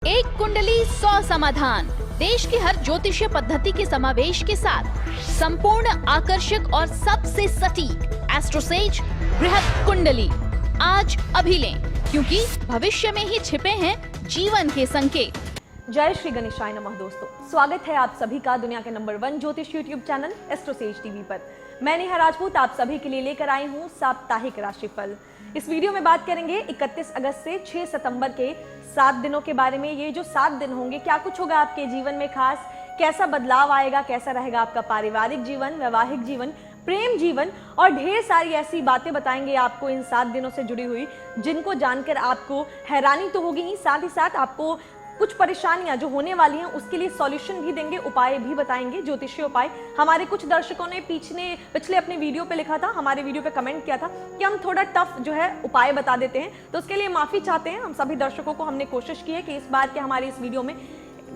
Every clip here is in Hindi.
एक कुंडली 100 समाधान, देश की हर ज्योतिषीय पद्धति के समावेश के साथ संपूर्ण, आकर्षक और सबसे सटीक एस्ट्रोसेज बृहद कुंडली आज अभी लें, क्योंकि भविष्य में ही छिपे हैं जीवन के संकेत। जय श्री गणेशाय नमः। दोस्तों, स्वागत है आप सभी का दुनिया के नंबर 1 ज्योतिष यूट्यूब चैनल एस्ट्रोसेज टीवी पर। मैं नेहा राजपूत आप सभी के लिए लेकर आई हूँ साप्ताहिक राशिफल। इस वीडियो में बात करेंगे 31 अगस्त से 6 सितंबर के 7 दिनों के बारे में। ये जो 7 दिन होंगे, क्या कुछ होगा आपके जीवन में खास, कैसा बदलाव आएगा, कैसा रहेगा आपका पारिवारिक जीवन, वैवाहिक जीवन, प्रेम जीवन और ढेर सारी ऐसी बातें बताएंगे आपको इन 7 दिनों से जुड़ी हुई, जिनको जानकर आपको हैरानी तो होगी ही, साथ ही साथ आपको कुछ परेशानियां जो होने वाली हैं उसके लिए सॉल्यूशन भी देंगे, उपाय भी बताएंगे, ज्योतिषीय उपाय। हमारे कुछ दर्शकों ने पिछले अपने वीडियो पे लिखा था, हमारे वीडियो पे कमेंट किया था कि हम थोड़ा टफ जो है उपाय बता देते हैं, तो उसके लिए माफी चाहते हैं। हम सभी दर्शकों को हमने कोशिश की है कि इस बार के हमारे इस वीडियो में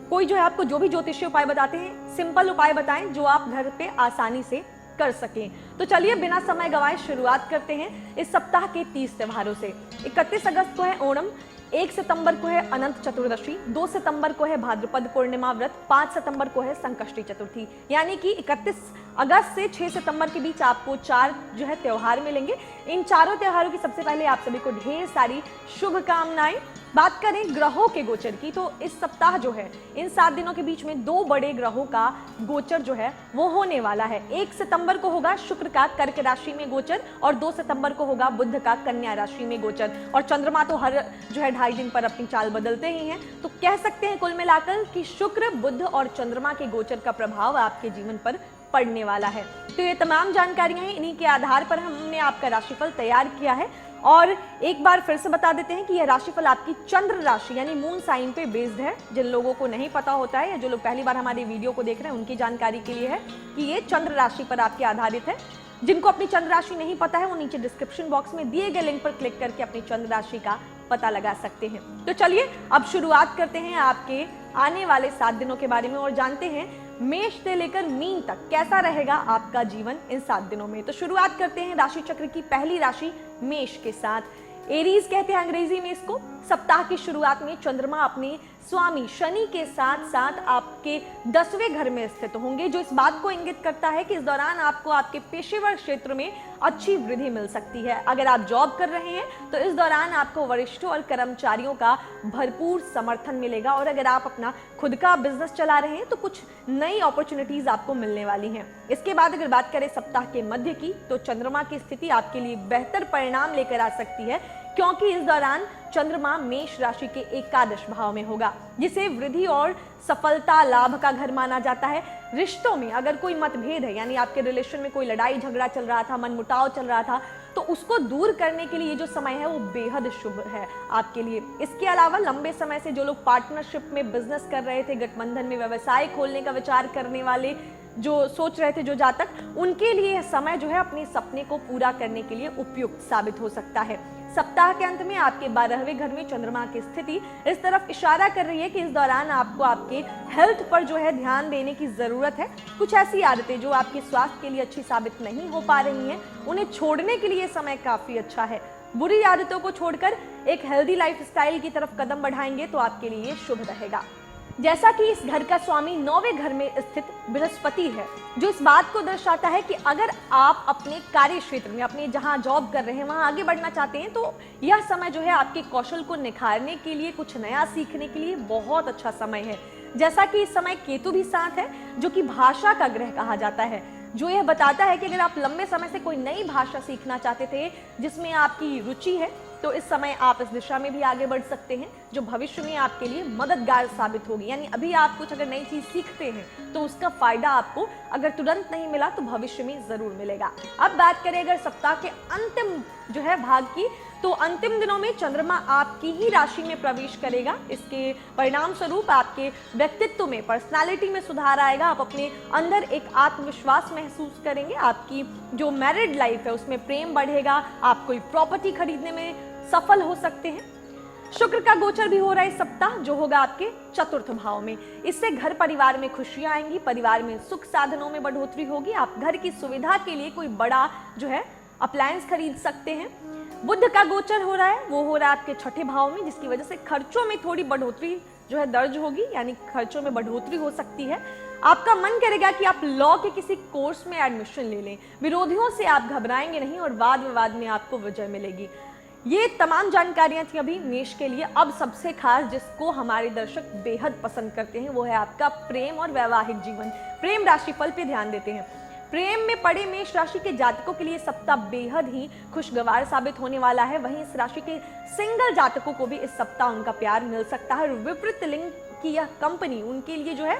कोई जो है आपको जो भी ज्योतिषीय उपाय बताते हैं, सिंपल उपाय बताएं जो आप घर पे आसानी से कर सकें। तो चलिए बिना समय गवाए शुरुआत करते हैं इस सप्ताह के 30 त्योहारों से। 31 अगस्त को है ओणम, 1 सितंबर को है अनंत चतुर्दशी, 2 सितंबर को है भाद्रपद पूर्णिमा व्रत, 5 सितंबर को है संकष्टी चतुर्थी। यानी कि 31 अगस्त से 6 सितंबर के बीच आपको 4 जो है त्योहार मिलेंगे। इन चारों त्योहारों की सबसे पहले आप सभी को ढेर सारी शुभकामनाएं। बात करें ग्रहों के गोचर की, तो इस सप्ताह जो है इन 7 दिनों के बीच में 2 बड़े ग्रहों का गोचर जो है वो होने वाला है। 1 सितंबर को होगा शुक्र का कर्क राशि में गोचर और 2 सितंबर को होगा बुध का कन्या राशि में गोचर। और चंद्रमा तो हर जो है 2.5 दिन पर अपनी चाल बदलते ही हैं, तो कह सकते हैं कुल मिलाकर कि शुक्र, बुध और चंद्रमा के गोचर का प्रभाव आपके जीवन पर पड़ने वाला है। तो ये तमाम जानकारियां हैं, इन्हीं के आधार पर हमने आपका राशिफल तैयार किया है। और एक बार फिर से बता देते हैं कि यह राशिफल आपकी चंद्र राशि यानी मून साइन पे बेस्ड है। जिन लोगों को नहीं पता होता है या जो लोग पहली बार हमारे वीडियो को देख रहे हैं उनकी जानकारी के लिए है कि ये चंद्र राशि पर आपके आधारित है। जिनको अपनी चंद्र राशि नहीं पता है वो नीचे डिस्क्रिप्शन बॉक्स में दिए गए लिंक पर क्लिक करके अपनी चंद्र राशि का पता लगा सकते हैं। तो चलिए अब शुरुआत करते हैं आपके आने वाले 7 दिनों के बारे में और जानते हैं मेष से लेकर मीन तक कैसा रहेगा आपका जीवन इन 7 दिनों में। तो शुरुआत करते हैं राशि चक्र की पहली राशि मेष के साथ। एरीज कहते हैं अंग्रेजी में इसको। सप्ताह की शुरुआत में चंद्रमा अपने स्वामी शनि के साथ साथ आपके 10वें घर में स्थित होंगे, जो इस बात को इंगित करता है कि इस दौरान आपको आपके पेशेवर क्षेत्र में अच्छी वृद्धि मिल सकती है। अगर आप जॉब कर रहे हैं तो इस दौरान आपको वरिष्ठों और कर्मचारियों का भरपूर समर्थन मिलेगा। और अगर आप अपना खुद का बिजनेस चला रहे हैं तो कुछ नई अपॉर्चुनिटीज आपको मिलने वाली हैं। इसके बाद अगर बात करें सप्ताह के मध्य की, तो चंद्रमा की स्थिति आपके लिए बेहतर परिणाम लेकर आ सकती है, क्योंकि इस दौरान चंद्रमा मेष राशि के एकादश भाव में होगा, जिसे वृद्धि और सफलता लाभ का घर माना जाता है। रिश्तों में अगर कोई मतभेद है, यानी आपके रिलेशन में कोई लड़ाई झगड़ा चल रहा था, मनमुटाव चल रहा था, तो उसको दूर करने के लिए ये जो समय है वो बेहद शुभ है आपके लिए। इसके अलावा लंबे समय से जो लोग पार्टनरशिप में बिजनेस कर रहे थे, गठबंधन में व्यवसाय खोलने का विचार करने वाले जो सोच रहे थे, जो जातक, उनके लिए यह समय जो है अपने सपने को पूरा करने के लिए उपयुक्त साबित हो सकता है। सप्ताह के अंत में आपके 12वें घर में चंद्रमा की स्थिति इस तरफ इशारा कर रही है कि इस दौरान आपको आपके हेल्थ पर जो है ध्यान देने की जरूरत है। कुछ ऐसी आदतें जो आपके स्वास्थ्य के लिए अच्छी साबित नहीं हो पा रही हैं, उन्हें छोड़ने के लिए समय काफी अच्छा है। बुरी आदतों को छोड़कर एक हेल्दी लाइफस्टाइल की तरफ कदम बढ़ाएंगे तो आपके लिए शुभ रहेगा। जैसा कि इस घर का स्वामी 9वें घर में स्थित बृहस्पति है, जो इस बात को दर्शाता है कि अगर आप अपने कार्य क्षेत्र में, अपने जहां जॉब कर रहे हैं वहां आगे बढ़ना चाहते हैं, तो यह समय जो है आपके कौशल को निखारने के लिए, कुछ नया सीखने के लिए बहुत अच्छा समय है। जैसा कि इस समय केतु भी साथ है, जो कि भाषा का ग्रह कहा जाता है, जो यह बताता है कि अगर आप लंबे समय से कोई नई भाषा सीखना चाहते थे जिसमें आपकी रुचि है, तो इस समय आप इस दिशा में भी आगे बढ़ सकते हैं, जो भविष्य में आपके लिए मददगार साबित होगी। यानी अभी आप कुछ अगर नई चीज सीखते हैं तो उसका फायदा आपको अगर तुरंत नहीं मिला तो भविष्य में जरूर मिलेगा। अब बात करें अगर सप्ताह के अंतिम जो है भाग की, तो अंतिम दिनों में चंद्रमा आपकी ही राशि में प्रवेश करेगा। इसके परिणाम स्वरूप आपके व्यक्तित्व में, पर्सनालिटी में सुधार आएगा। आप अपने अंदर एक आत्मविश्वास महसूस करेंगे। आपकी जो मैरिड लाइफ है उसमें प्रेम बढ़ेगा। आप कोई प्रॉपर्टी खरीदने में सफल हो सकते हैं। शुक्र का गोचर भी हो रहा है इस सप्ताह, जो होगा आपके 4th भाव में। इससे घर परिवार में खुशियां आएंगी, परिवार में सुख साधनों में बढ़ोतरी होगी। आप घर की सुविधा के लिए कोई बड़ा जो है अप्लायंस खरीद सकते हैं। बुध का गोचर हो रहा है, वो हो रहा है आपके 6ठे भाव में, जिसकी वजह से खर्चों में थोड़ी बढ़ोतरी जो है दर्ज होगी, यानी खर्चों में बढ़ोतरी हो सकती है। आपका मन करेगा कि आप लॉ के किसी कोर्स में एडमिशन ले लें। विरोधियों से आप घबराएंगे नहीं और वाद विवाद में आपको विजय मिलेगी। ये तमाम जानकारियां थी अभी मेष के लिए। अब सबसे खास जिसको हमारे दर्शक बेहद पसंद करते हैं वो है आपका प्रेम और वैवाहिक जीवन। प्रेम राशिफल पे ध्यान देते हैं। प्रेम में पड़े मेष राशि के जातकों के लिए सप्ताह बेहद ही खुशगवार साबित होने वाला है। वहीं इस राशि के सिंगल जातकों को भी इस सप्ताह उनका प्यार मिल सकता है। विपरीत लिंग की यह कंपनी उनके लिए जो है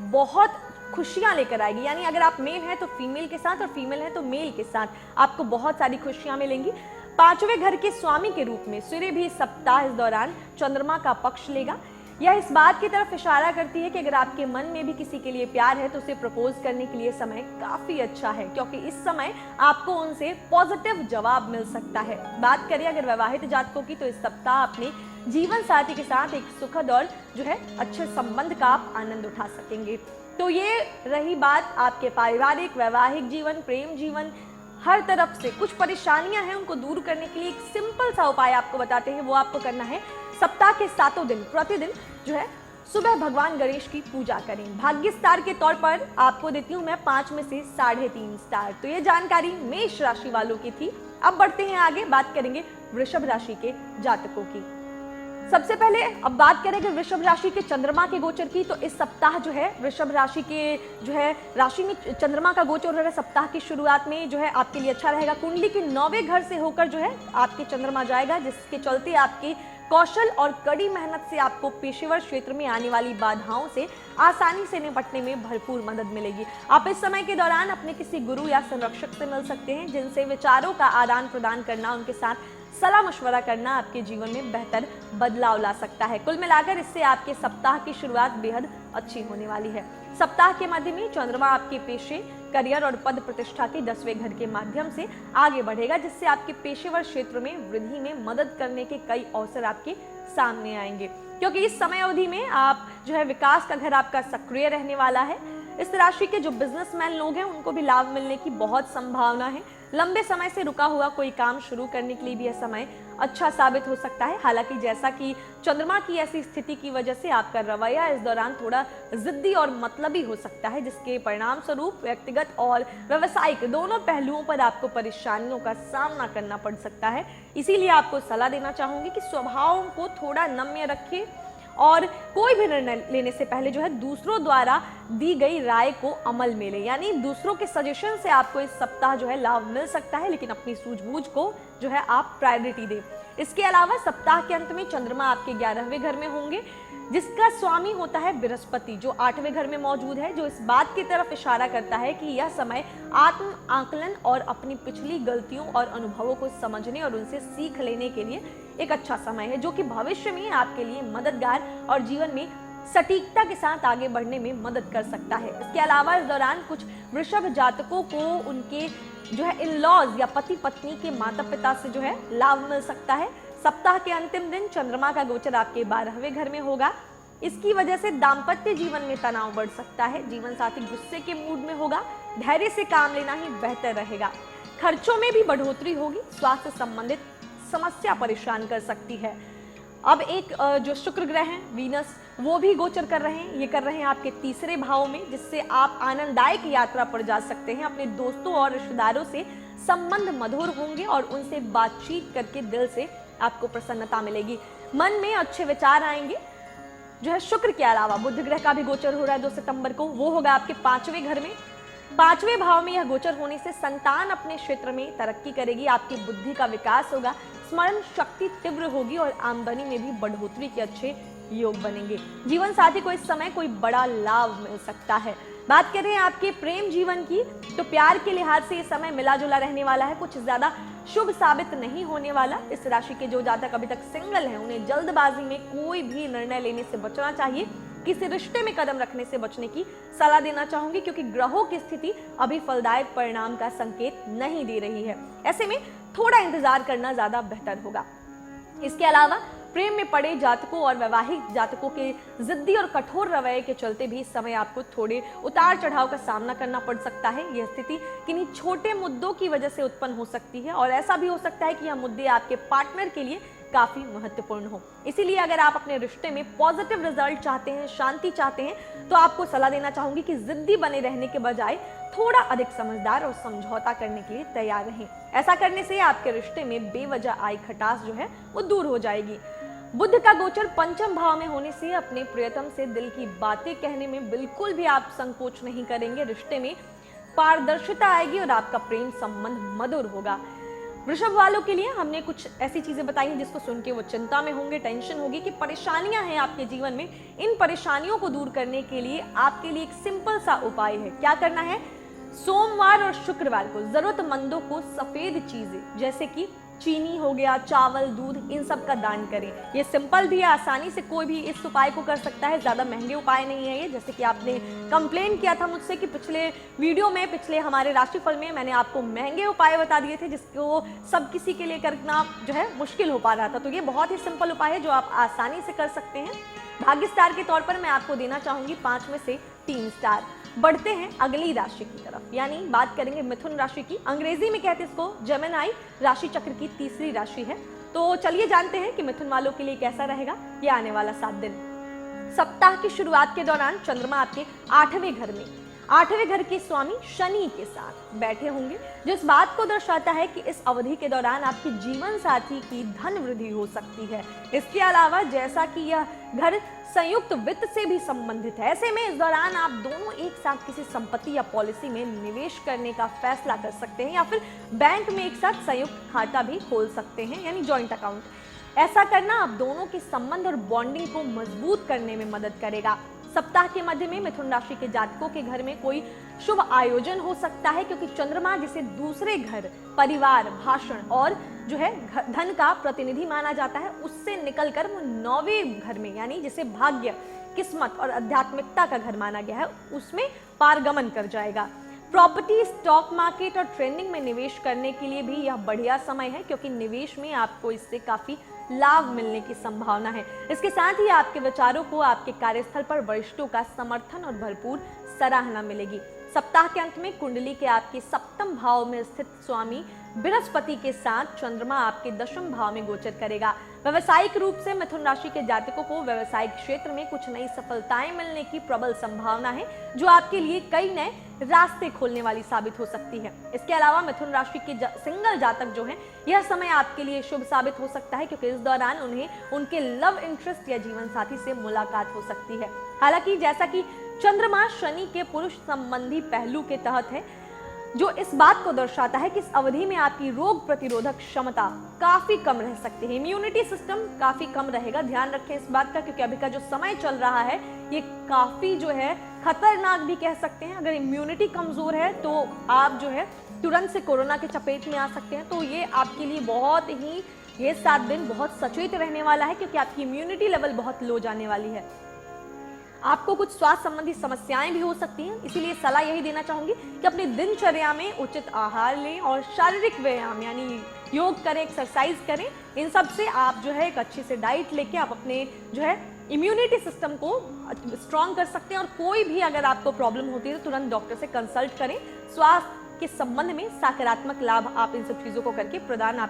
बहुत खुशियां लेकर आएगी। यानी अगर आप मेल हैं तो फीमेल के साथ और फीमेल है तो मेल के साथ आपको बहुत सारी खुशियां मिलेंगी। पांचवें घर के स्वामी के रूप में सूर्य भी इस सप्ताह इस दौरान चंद्रमा का पक्ष लेगा। यह इस बात की तरफ इशारा करती है कि अगर आपके मन में भी किसी के लिए प्यार है तो उसे प्रपोज करने के लिए समय काफी अच्छा है, क्योंकि इस समय आपको उनसे पॉजिटिव जवाब मिल सकता है। बात करें अगर वैवाहिक जातकों की तो इस सप्ताह अपने जीवन साथी के साथ एक सुखद और जो है अच्छे संबंध का आप आनंद उठा सकेंगे। तो ये रही बात आपके पारिवारिक, वैवाहिक जीवन, प्रेम जीवन, हर तरफ से कुछ परेशानियां हैं उनको दूर करने के लिए एक सिंपल सा उपाय आपको बताते हैं। वो आपको करना है सप्ताह के 7 दिन प्रतिदिन जो है सुबह भगवान गणेश की पूजा करें। भाग्य स्टार के तौर पर आपको देती हूं मैं 5 में से 3.5 स्टार। तो ये जानकारी मेष राशि वालों की थी। अब बढ़ते हैं आगे, बात करेंगे वृषभ राशि के जातकों की। सबसे पहले अब बात करेंगे वृषभ राशि के चंद्रमा के गोचर की। तो इस सप्ताह जो है वृषभ राशि के जो है राशि में चंद्रमा का गोचर हो रहा है। सप्ताह की शुरुआत में जो है आपके लिए अच्छा रहेगा। कुंडली के 9वें घर से होकर जो है आपके चंद्रमा जाएगा, जिसके चलते आपके कौशल और कड़ी मेहनत से आपको पेशेवर क्षेत्र में आने वाली बाधाओं से आसानी से निपटने में भरपूर मदद मिलेगी। आप इस समय के दौरान अपने किसी गुरु या संरक्षक से मिल सकते हैं, जिनसे विचारों का आदान प्रदान करना, उनके साथ सलाह मशवरा करना आपके जीवन में बेहतर बदलाव ला सकता है। कुल मिलाकर इससे आपके सप्ताह की शुरुआत बेहद अच्छी होने वाली है। सप्ताह के मध्य में चंद्रमा आपके पेशे, करियर और पद प्रतिष्ठा के 10वें घर के माध्यम से आगे बढ़ेगा, जिससे आपके पेशेवर क्षेत्र में वृद्धि में मदद करने के कई अवसर आपके सामने आएंगे, क्योंकि इस समय अवधि में आप जो है विकास का घर आपका सक्रिय रहने वाला है। इस राशि के जो बिजनेसमैन लोग हैं उनको भी लाभ मिलने की बहुत संभावना है। लंबे समय से रुका हुआ कोई काम शुरू करने के लिए भी यह समय अच्छा साबित हो सकता है। हालांकि जैसा कि चंद्रमा की ऐसी स्थिति की वजह से आपका रवैया इस दौरान थोड़ा जिद्दी और मतलबी हो सकता है, जिसके परिणाम स्वरूप व्यक्तिगत और व्यावसायिक दोनों पहलुओं पर आपको परेशानियों का सामना करना पड़ सकता है। इसीलिए आपको सलाह देना चाहूंगी कि स्वभाव को थोड़ा नम्य रखें और कोई भी निर्णय लेने से पहले जो है दूसरों द्वारा दी गई राय को अमल में ले। यानी दूसरों के सजेशन से आपको इस सप्ताह जो है लाभ मिल सकता है, लेकिन अपनी सूझबूझ को जो है आप प्रायोरिटी दें। इसके अलावा सप्ताह के अंत में चंद्रमा आपके 11वें घर में होंगे, जिसका स्वामी होता है बृहस्पति, जो 8वें घर में मौजूद है, जो इस बात की तरफ इशारा करता है कि यह समय आत्म आकलन और अपनी पिछली गलतियों और अनुभवों को समझने और उनसे सीख लेने के लिए एक अच्छा समय है, जो कि भविष्य में आपके लिए मददगार और जीवन में सटीकता के साथ आगे बढ़ने में मदद कर सकता है। इसके अलावा इस दौरान कुछ वृषभ जातकों को उनके जो है इन-लॉज या पति पत्नी के माता पिता से जो है लाभ मिल सकता है। सप्ताह के अंतिम दिन चंद्रमा का गोचर आपके 12वें घर में होगा। इसकी वजह से दाम्पत्य जीवन में तनाव बढ़ सकता है। जीवन साथी गुस्से के मूड में होगा। धैर्य से काम लेना ही बेहतर रहेगा। खर्चों में भी बढ़ोतरी होगी। स्वास्थ्य संबंधित समस्या परेशान कर सकती है। अब एक जो शुक्र ग्रह हैं वीनस, वो भी गोचर कर रहे हैं। ये कर रहे हैं आपके 3रे भाव में, जिससे आप आनंददायक यात्रा पर जा सकते हैं। अपने दोस्तों और रिश्तेदारों से संबंध मधुर होंगे और उनसे बातचीत करके दिल से आपको प्रसन्नता मिलेगी। मन में अच्छे विचार आएंगे। जो है शुक्र के अलावा बुध ग्रह का भी गोचर हो रहा है 2 सितंबर को। वो होगा आपके 5वें घर में। 5वें भाव में यह गोचर होने से संतान अपने क्षेत्र में तरक्की करेगी। आपकी बुद्धि का विकास होगा, स्मरण शक्ति तीव्र होगी और आमदनी में भी बढ़ोतरी के अच्छे योग बनेंगे। जीवन साथी को इस समय कोई बड़ा लाभ मिल सकता है। बात करें आपके प्रेम जीवन की, तो प्यार के लिहाज से ये समय मिला जुला रहने वाला है। कुछ ज्यादा शुभ साबित नहीं होने वाला। इस राशि के जो जातक अभी तक सिंगल हैं, उन्हें जल्दबाजी में कोई भी निर्णय लेने से बचना चाहिए। किसी रिश्ते में कदम रखने से बचने की सलाह देना चाहूंगी, क्योंकि ग्रहों की स्थिति अभी फलदायक परिणाम का संकेत नहीं दे रही है। ऐसे में थोड़ा इंतजार करना ज्यादा बेहतर होगा। इसके अलावा प्रेम में पड़े जातकों और वैवाहिक जातकों के जिद्दी और कठोर रवैये के चलते भी इस समय आपको थोड़े उतार चढ़ाव का सामना करना पड़ सकता है। यह स्थिति किन्हीं छोटे मुद्दों की वजह से उत्पन्न हो सकती है और ऐसा भी हो सकता है कि यह मुद्दे आपके पार्टनर के लिए काफी महत्वपूर्ण हो। इसीलिए अगर आप अपने रिश्ते में पॉजिटिव रिजल्ट चाहते हैं, शांति चाहते हैं, तो आपको सलाह देना चाहूंगी कि जिद्दी बने रहने के बजाय थोड़ा अधिक समझदार और समझौता करने के लिए तैयार रहें। ऐसा करने से आपके रिश्ते में बेवजह आई खटास जो है वो दूर हो जाएगी। बुध का गोचर पंचम भाव में होने से अपने प्रियतम से दिल की बातें कहने में बिल्कुल भी आप संकोच नहीं करेंगे। रिश्ते में पारदर्शिता आएगी और आपका प्रेम संबंध मधुर होगा। वृषभ वालों के लिए हमने कुछ ऐसी चीजें बताई हैं जिसको सुन के वो चिंता में होंगे, टेंशन होगी कि परेशानियां हैं आपके जीवन में। इन परेशानियों को दूर करने के लिए आपके लिए एक सिंपल सा उपाय है। क्या करना है? सोमवार और शुक्रवार को जरूरतमंदों को सफेद चीजें जैसे कि चीनी हो गया, चावल, दूध, इन सब का दान करें। ये सिंपल भी है, आसानी से कोई भी इस उपाय को कर सकता है, ज्यादा महंगे उपाय नहीं है ये। जैसे कि आपने कंप्लेन किया था मुझसे कि पिछले वीडियो में, पिछले हमारे राशिफल में मैंने आपको महंगे उपाय बता दिए थे जिसको सब किसी के लिए करना जो है मुश्किल हो पा रहा था। तो ये बहुत ही सिंपल उपाय है जो आप आसानी से कर सकते हैं। भाग्य स्टार के तौर पर मैं आपको देना चाहूंगी 5 में से 3 स्टार। बढ़ते हैं अगली राशि की तरफ, यानी बात करेंगे मिथुन राशि की। अंग्रेजी में कहते हैं इसको जेमिनी राशि चक्र की तीसरी राशि है। तो चलिए जानते हैं कि मिथुन वालों के लिए कैसा रहेगा ये आने वाला 7 दिन। सप्ताह की शुरुआत के दौरान चंद्रमा आपके 8वें घर में, 8वें घर के स्वामी शनि के साथ बैठे होंगे, जो इस बात को दर्शाता है कि इस अवधि के दौरान आपके जीवन साथी की धन वृद्धि हो सकती है। इसके अलावा जैसा कि यह घर संयुक्त वित्त से भी संबंधित है, ऐसे में इस दौरान आप दोनों एक साथ किसी संपत्ति या पॉलिसी में निवेश करने का फैसला कर सकते हैं या फिर बैंक में एक साथ संयुक्त खाता भी खोल सकते हैं, यानी जॉइंट अकाउंट। ऐसा करना आप दोनों के संबंध और बॉन्डिंग को मजबूत करने में मदद करेगा। सप्ताह के मध्य में मिथुन राशि के जातकों के घर में कोई शुभ आयोजन हो सकता है, क्योंकि चंद्रमा जिसे दूसरे घर, परिवार, भाषण और जो है धन का प्रतिनिधि माना जाता है, उससे निकलकर वो 9वें घर में, यानी जिसे भाग्य, किस्मत और आध्यात्मिकता का घर माना गया है, उसमें पारगमन कर जाएगा। प्रॉपर्टी, स्टॉक मार्केट और ट्रेडिंग में निवेश करने के लिए भी यह बढ़िया समय है, क्योंकि निवेश में आपको इससे काफी लाभ मिलने की संभावना है। इसके साथ ही आपके विचारों को आपके कार्यस्थल पर वरिष्ठों का समर्थन और भरपूर सराहना मिलेगी। सप्ताह के अंत में कुंडली के आपके 7वें भाव में स्थित स्वामी बृहस्पति के साथ चंद्रमा आपके 10वें भाव में गोचर करेगा। व्यवसायिक रूप से मिथुन राशि के जातकों को व्यवसायिक क्षेत्र में कुछ नई सफलताएं मिलने की प्रबल संभावना है, जो आपके लिए कई नए रास्ते खोलने वाली साबित हो सकती है। इसके अलावा मिथुन राशि के सिंगल जातक जो हैं, यह समय आपके लिए शुभ साबित हो सकता है, क्योंकि इस दौरान उन्हें उनके लव इंटरेस्ट या जीवन साथी से मुलाकात हो सकती है। हालांकि जैसा कि चंद्रमा शनि के पुरुष संबंधी पहलू के तहत है, जो इस बात को दर्शाता है कि इस अवधि में आपकी रोग प्रतिरोधक क्षमता काफी कम रह सकती है, इम्यूनिटी सिस्टम काफी कम रहेगा। ध्यान रखें इस बात का, क्योंकि अभी का जो समय चल रहा है ये काफी जो है खतरनाक भी कह सकते हैं। अगर इम्यूनिटी कमजोर है तो आप जो है तुरंत से कोरोना के चपेट में आ सकते हैं। तो ये आपके लिए बहुत ही, ये 7 दिन बहुत सचेत रहने वाला है, क्योंकि आपकी इम्यूनिटी लेवल बहुत लो जाने वाली है। आपको कुछ स्वास्थ्य संबंधी समस्याएं भी हो सकती हैं, इसीलिए सलाह यही देना चाहूंगी कि अपनी दिनचर्या में उचित आहार लें और शारीरिक व्यायाम यानी योग करें, एक्सरसाइज करें। इन सब से आप जो है एक अच्छी से डाइट लेके आप अपने जो है इम्यूनिटी सिस्टम को स्ट्रॉन्ग कर सकते हैं। और कोई भी अगर आपको प्रॉब्लम होती है तो तुरंत डॉक्टर से कंसल्ट करें। स्वास्थ्य के संबंध में सकारात्मक लाभ आप इन सब चीजों को करके प्रदान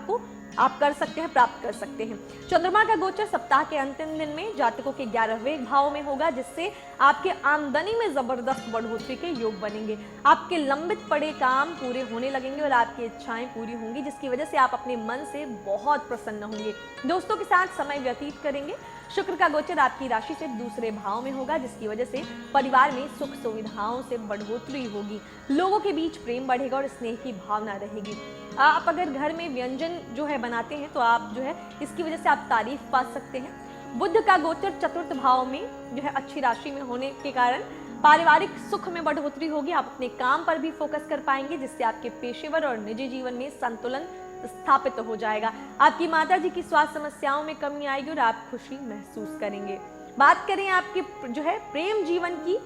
आप कर सकते हैं, प्राप्त कर सकते हैं। चंद्रमा का गोचर सप्ताह के अंतिम दिन में जातकों के 11वें भाव में होगा, जिससे आपके आमदनी में जबरदस्त बढ़ोतरी के योग बनेंगे। आपके लंबित पड़े काम पूरे होने लगेंगे और आपकी इच्छाएं पूरी होंगी, जिसकी वजह से आप अपने मन से बहुत प्रसन्न होंगे। दोस्तों के साथ समय व्यतीत करेंगे। शुक्र का गोचर आपकी राशि से दूसरे भाव में होगा, जिसकी वजह से परिवार में सुख सुविधाओं से बढ़ोतरी होगी। लोगों के बीच प्रेम बढ़ेगा और स्नेह की भावना रहेगी। आप अगर घर में व्यंजन जो है बनाते हैं तो आप जो है इसकी वजह से आप तारीफ पा सकते हैं। बुध का गोचर चतुर्थ भाव में जो है अच्छी राशि में होने के कारण पारिवारिक सुख में बढ़ोतरी होगी। आप अपने काम पर भी फोकस कर पाएंगे, जिससे आपके पेशेवर और निजी जीवन में संतुलन स्थापित हो जाएगा। आपकी माता जी की स्वास्थ्य समस्याओं में कमी आएगी और आप खुशी महसूस करेंगे। बात करें आपके जो है प्रेम जीवन की,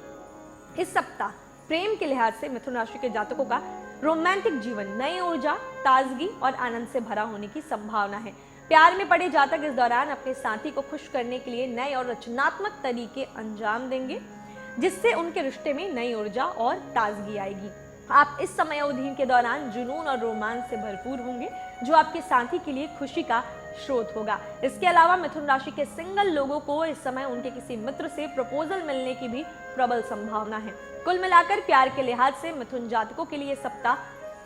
इस सप्ताह प्रेम के लिहाज से मिथुन राशि के जातकों का रोमांटिक जीवन नई ऊर्जा, ताजगी और आनंद से भरा होने की संभावना है। प्यार में पड़े जातक इस दौरान अपने साथी को खुश करने के लिए नए और रचनात्मक तरीके अंजाम देंगे, जिससे उनके रिश्ते में नई ऊर्जा और ताजगी आएगी। आप इस समय अवधि के दौरान जुनून और रोमांस से भरपूर होंगे, जो आपके साथी के लिए खुशी का स्रोत होगा। इसके अलावा मिथुन राशि के सिंगल लोगों को इस समय उनके किसी मित्र से प्रपोजल मिलने की भी प्रबल संभावना है। कुल मिलाकर प्यार के लिहाज से मिथुन जातकों के लिए सप्ताह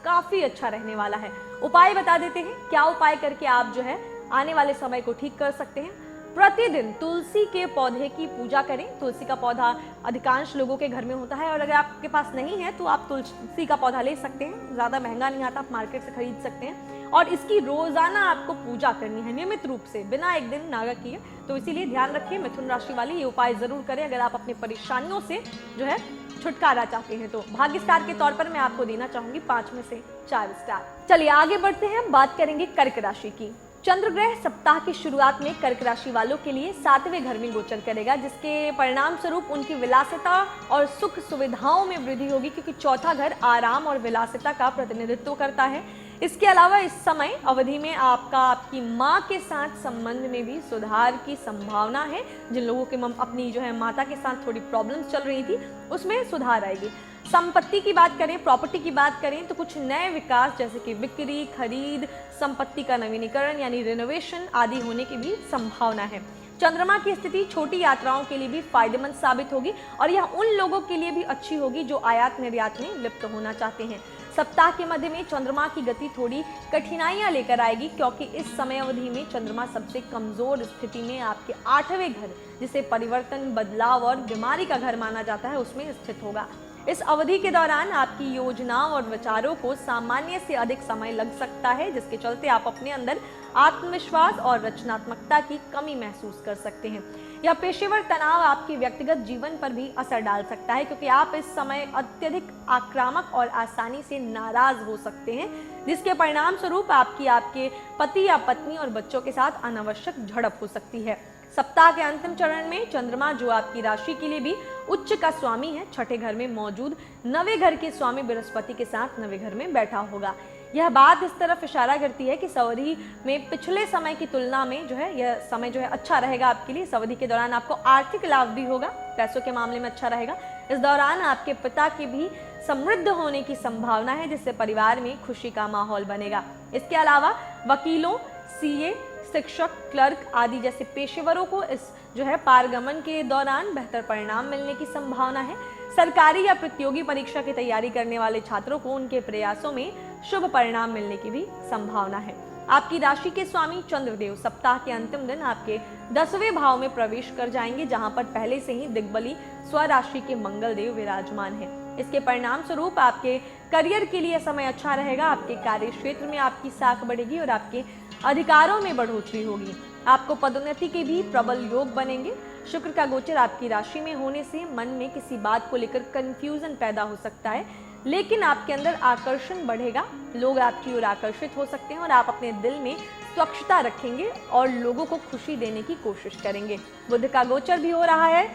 काफी अच्छा रहने वाला है। उपाय बता देते हैं, क्या उपाय करके आप जो है आने वाले समय को ठीक कर सकते हैं। प्रतिदिन तुलसी के पौधे की पूजा करें। तुलसी का पौधा अधिकांश लोगों के घर में होता है, और अगर आपके पास नहीं है तो आप तुलसी का पौधा ले सकते हैं, ज़्यादा महंगा नहीं आता, आप मार्केट से खरीद सकते हैं। और इसकी रोजाना आपको पूजा करनी है नियमित रूप से, बिना एक दिन नागा किए। तो इसीलिए ध्यान रखिए, मिथुन राशि वाले ये उपाय जरूर करें अगर आप अपनी परेशानियों से जो है छुटकारा चाहते हैं। तो भाग्य स्टार के तौर पर मैं आपको देना चाहूंगी 5 में से 4 स्टार। चलिए आगे बढ़ते हैं, बात करेंगे कर्क राशि की। चंद्र ग्रह सप्ताह की शुरुआत में कर्क राशि वालों के लिए 7वें घर में गोचर करेगा, जिसके परिणाम स्वरूप उनकी विलासिता और सुख सुविधाओं में वृद्धि होगी, क्योंकि चौथा घर आराम और विलासिता का प्रतिनिधित्व करता है। इसके अलावा इस समय अवधि में आपकी माँ के साथ संबंध में भी सुधार की संभावना है। जिन लोगों के अपनी जो है माता के साथ थोड़ी प्रॉब्लम्स चल रही थी, उसमें सुधार आएगी। संपत्ति की बात करें, प्रॉपर्टी की बात करें, तो कुछ नए विकास जैसे कि बिक्री, खरीद, संपत्ति का नवीनीकरण यानी रिनोवेशन आदि होने की भी संभावना है। चंद्रमा की स्थिति छोटी यात्राओं के लिए भी फायदेमंद साबित होगी, और यह उन लोगों के लिए भी अच्छी होगी जो आयात निर्यात में लिप्त होना चाहते हैं। सप्ताह के मध्य में चंद्रमा की गति थोड़ी कठिनाइयां लेकर आएगी, क्योंकि इस समय अवधि में चंद्रमा सबसे कमजोर स्थिति में आपके 8वें घर, जिसे परिवर्तन, बदलाव और बीमारी का घर माना जाता है, उसमें स्थित होगा। इस अवधि के दौरान आपकी योजनाओं और विचारों को सामान्य से अधिक समय लग सकता है, जिसके चलते आप अपने अंदर आत्मविश्वास और रचनात्मकता की कमी महसूस कर सकते हैं। यह पेशेवर तनाव आपके व्यक्तिगत जीवन पर भी असर डाल सकता है, क्योंकि आप इस समय अत्यधिक आक्रामक और आसानी से नाराज हो सकते हैं, जिसके परिणाम स्वरूप आपके पति या पत्नी और बच्चों के साथ अनावश्यक झड़प हो सकती है। सप्ताह के अंतिम चरण में चंद्रमा, जो आपकी राशि के लिए भी उच्च का स्वामी है, 6ठे घर में मौजूद 9वें घर के स्वामी बृहस्पति के साथ 9वें घर में बैठा होगा। यह बात इस तरफ इशारा करती है कि इस अवधि में पिछले समय की तुलना में जो है यह समय जो है अच्छा रहेगा आपके लिए। इस अवधि के दौरान आपको आर्थिक लाभ भी होगा, पैसों के मामले में अच्छा रहेगा। इस दौरान आपके पिता के भी समृद्ध होने की संभावना है, जिससे परिवार में खुशी का माहौल बनेगा। इसके अलावा वकीलों, सीए, शिक्षक, क्लर्क आदि जैसे पेशेवरों को इस जो है पारगमन के दौरान बेहतर परिणाम मिलने की संभावना है। सरकारी या प्रतियोगी परीक्षा की तैयारी करने वाले छात्रों को उनके प्रयासों में शुभ परिणाम मिलने की भी संभावना है। आपकी राशि के स्वामी चंद्रदेव सप्ताह के अंतिम दिन आपके 10वें भाव में प्रवेश कर जाएंगे, जहां पर पहले से ही दिग्बली स्वराशि के मंगल देव विराजमान है। इसके परिणाम स्वरूप आपके करियर के लिए समय अच्छा रहेगा। आपके कार्य क्षेत्र में आपकी साख बढ़ेगी और आपके अधिकारों में बढ़ोतरी होगी। आपको पदोन्नति के भी प्रबल योग बनेंगे। शुक्र का गोचर आपकी राशि में होने से मन में किसी बात को लेकर कंफ्यूजन पैदा हो सकता है, लेकिन आपके अंदर आकर्षण बढ़ेगा। लोग आपकी ओर आकर्षित हो सकते हैं और आप अपने दिल में स्वच्छता रखेंगे और लोगों को खुशी देने की कोशिश करेंगे। बुध का गोचर भी हो रहा है।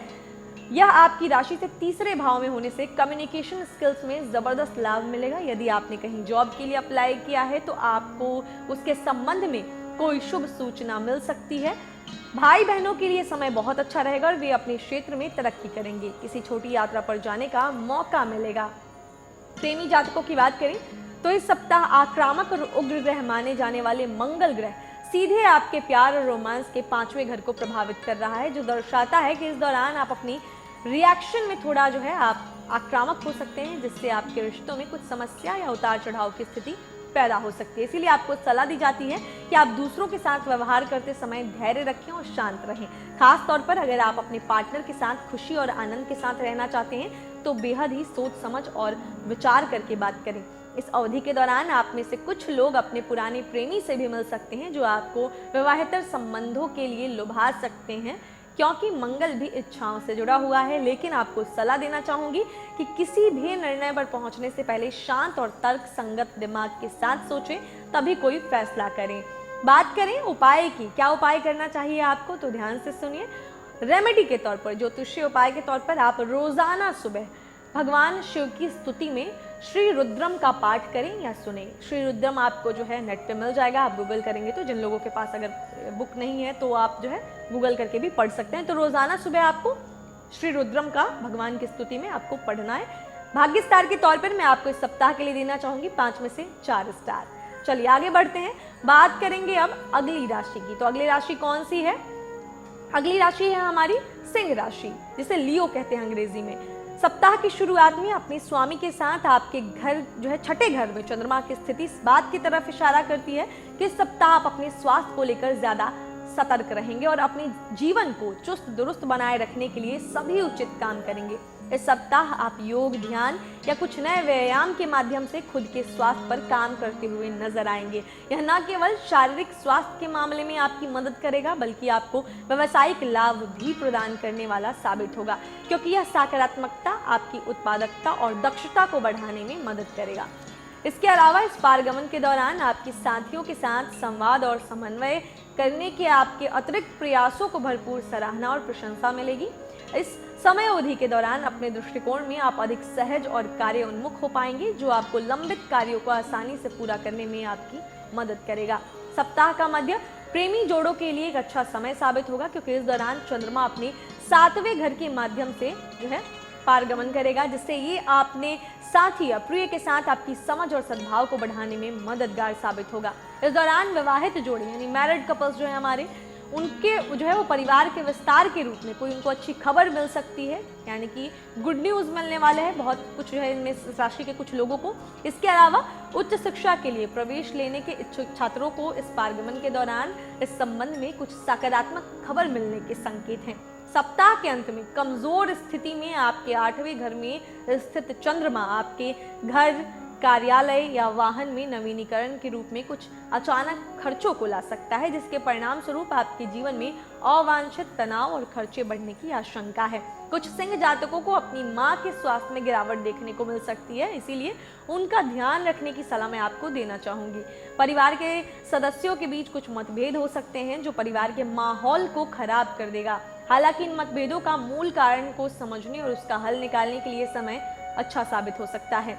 यह आपकी राशि से 3रे भाव में होने से कम्युनिकेशन स्किल्स में जबरदस्त लाभ मिलेगा। यदि आपने कहीं जॉब के लिए अप्लाई किया है तो आपको उसके संबंध में कोई शुभ सूचना मिल सकती है। भाई बहनों के लिए समय बहुत अच्छा रहेगा और वे अपने क्षेत्र में तरक्की करेंगे। किसी छोटी यात्रा पर जाने का मौका मिलेगा। प्रेमी जातकों की बात करें तो इस सप्ताह आक्रामक और उग्र ग्रह माने जाने वाले मंगल ग्रह सीधे आपके प्यार और रोमांस के 5वें घर को प्रभावित कर रहा है, जो दर्शाता है कि इस दौरान आप अपनी रिएक्शन में थोड़ा जो है आप आक्रामक हो सकते हैं, जिससे आपके रिश्तों में कुछ समस्या या उतार चढ़ाव की स्थिति पैदा हो सकती है। इसीलिए आपको सलाह दी जाती है कि आप दूसरों के साथ व्यवहार करते समय धैर्य रखें और शांत रहें। खास तौर पर अगर आप अपने पार्टनर के साथ खुशी और आनंद के साथ रहना चाहते हैं तो बेहद ही सोच समझ और विचार करके बात करें। इस अवधि के दौरान आप में से कुछ लोग अपने पुराने प्रेमी से भी मिल सकते हैं, जो आपको विवाहेतर संबंधों के लिए लुभा सकते हैं, क्योंकि मंगल भी इच्छाओं से जुड़ा हुआ है। लेकिन आपको सलाह देना चाहूंगी कि किसी भी निर्णय पर पहुंचने से पहले शांत और तर्क संगत दिमाग के साथ सोचें, तभी कोई फैसला करें। बात करें उपाय की, क्या उपाय करना चाहिए आपको, तो ध्यान से सुनिए। रेमेडी के तौर पर, ज्योतिषीय उपाय के तौर पर आप रोजाना सुबह भगवान शिव की स्तुति में श्री रुद्रम का पाठ करें या सुने। श्री रुद्रम आपको जो है नेट पे मिल जाएगा, आप गूगल करेंगे तो। जिन लोगों के पास अगर बुक नहीं है तो आप जो है गूगल करके भी पढ़ सकते हैं। तो रोजाना सुबह आपको श्री रुद्रम का भगवान की स्तुति में आपको पढ़ना है। भाग्य स्टार के तौर पर मैं आपको इस सप्ताह के लिए देना चाहूंगी 5 में से 4 स्टार। चलिए आगे बढ़ते हैं, बात करेंगे अब अगली राशि की। तो अगली राशि कौन सी है? अगली राशि है हमारी सिंह राशि, जिसे लियो कहते हैं अंग्रेजी में। सप्ताह की शुरुआत में अपने स्वामी के साथ आपके घर जो है छठे घर में चंद्रमा की स्थिति इस बात की तरफ इशारा करती है कि इस सप्ताह आप अपने स्वास्थ्य को लेकर ज्यादा सतर्क रहेंगे और अपने जीवन को चुस्त दुरुस्त बनाए रखने के लिए सभी उचित काम करेंगे। इस सप्ताह आप योग, ध्यान या कुछ नए व्यायाम के माध्यम से खुद के स्वास्थ्य पर काम करते हुए नजर आएंगे। यह न केवल शारीरिक स्वास्थ्य के मामले में आपकी मदद करेगा, बल्कि आपको व्यावसायिक लाभ भी प्रदान करने वाला साबित होगा, क्योंकि यह सकारात्मकता आपकी उत्पादकता और दक्षता को बढ़ाने में मदद करेगा। इसके अलावा इस पारगमन के दौरान आपके साथियों के साथ संवाद और समन्वय करने के आपके अतिरिक्त प्रयासों को भरपूर सराहना और प्रशंसा मिलेगी। इस समय अवधि के दौरान अपने दृष्टिकोण में आप अधिक सहज और कार्य उन्मुख हो पाएंगे, जो आपको लंबित कार्यों को आसानी से पूरा करने में आपकी मदद करेगा। सप्ताह का मध्य प्रेमी जोड़ों के लिए एक अच्छा समय साबित होगा, क्योंकि इस दौरान चंद्रमा अपने 7वें घर के माध्यम से जो है पारगमन करेगा, जिससे ये आपने साथी या प्रिय के साथ आपकी समझ और सद्भाव को बढ़ाने में मददगार साबित होगा। इस दौरान विवाहित जोड़े यानी मैरिड कपल्स जो है हमारे, उनके जो है वो परिवार के विस्तार के रूप में कोई उनको अच्छी खबर मिल सकती है, यानी कि गुड न्यूज़ मिलने वाले हैं बहुत कुछ जो है इनमें राशि के कुछ लोगों को। इसके अलावा उच्च शिक्षा के लिए प्रवेश लेने के इच्छुक छात्रों को इस पारगमन के दौरान इस संबंध में कुछ सकारात्मक खबर मिलने के संकेत हैं। सप्ताह के अंत में कमजोर स्थिति में आपके 8वें घर में स्थित चंद्रमा आपके घर, कार्यालय या वाहन में नवीनीकरण के रूप में कुछ अचानक खर्चों को ला सकता है, जिसके परिणाम स्वरूप आपके जीवन में अवांछित तनाव और खर्चे बढ़ने की आशंका है। कुछ सिंह जातकों को अपनी मां के स्वास्थ्य में गिरावट देखने को मिल सकती है, इसीलिए उनका ध्यान रखने की सलाह मैं आपको देना चाहूंगी। परिवार के सदस्यों के बीच कुछ मतभेद हो सकते हैं, जो परिवार के माहौल को खराब कर देगा। हालांकि इन मतभेदों का मूल कारण को समझने और उसका हल निकालने के लिए समय अच्छा साबित हो सकता है।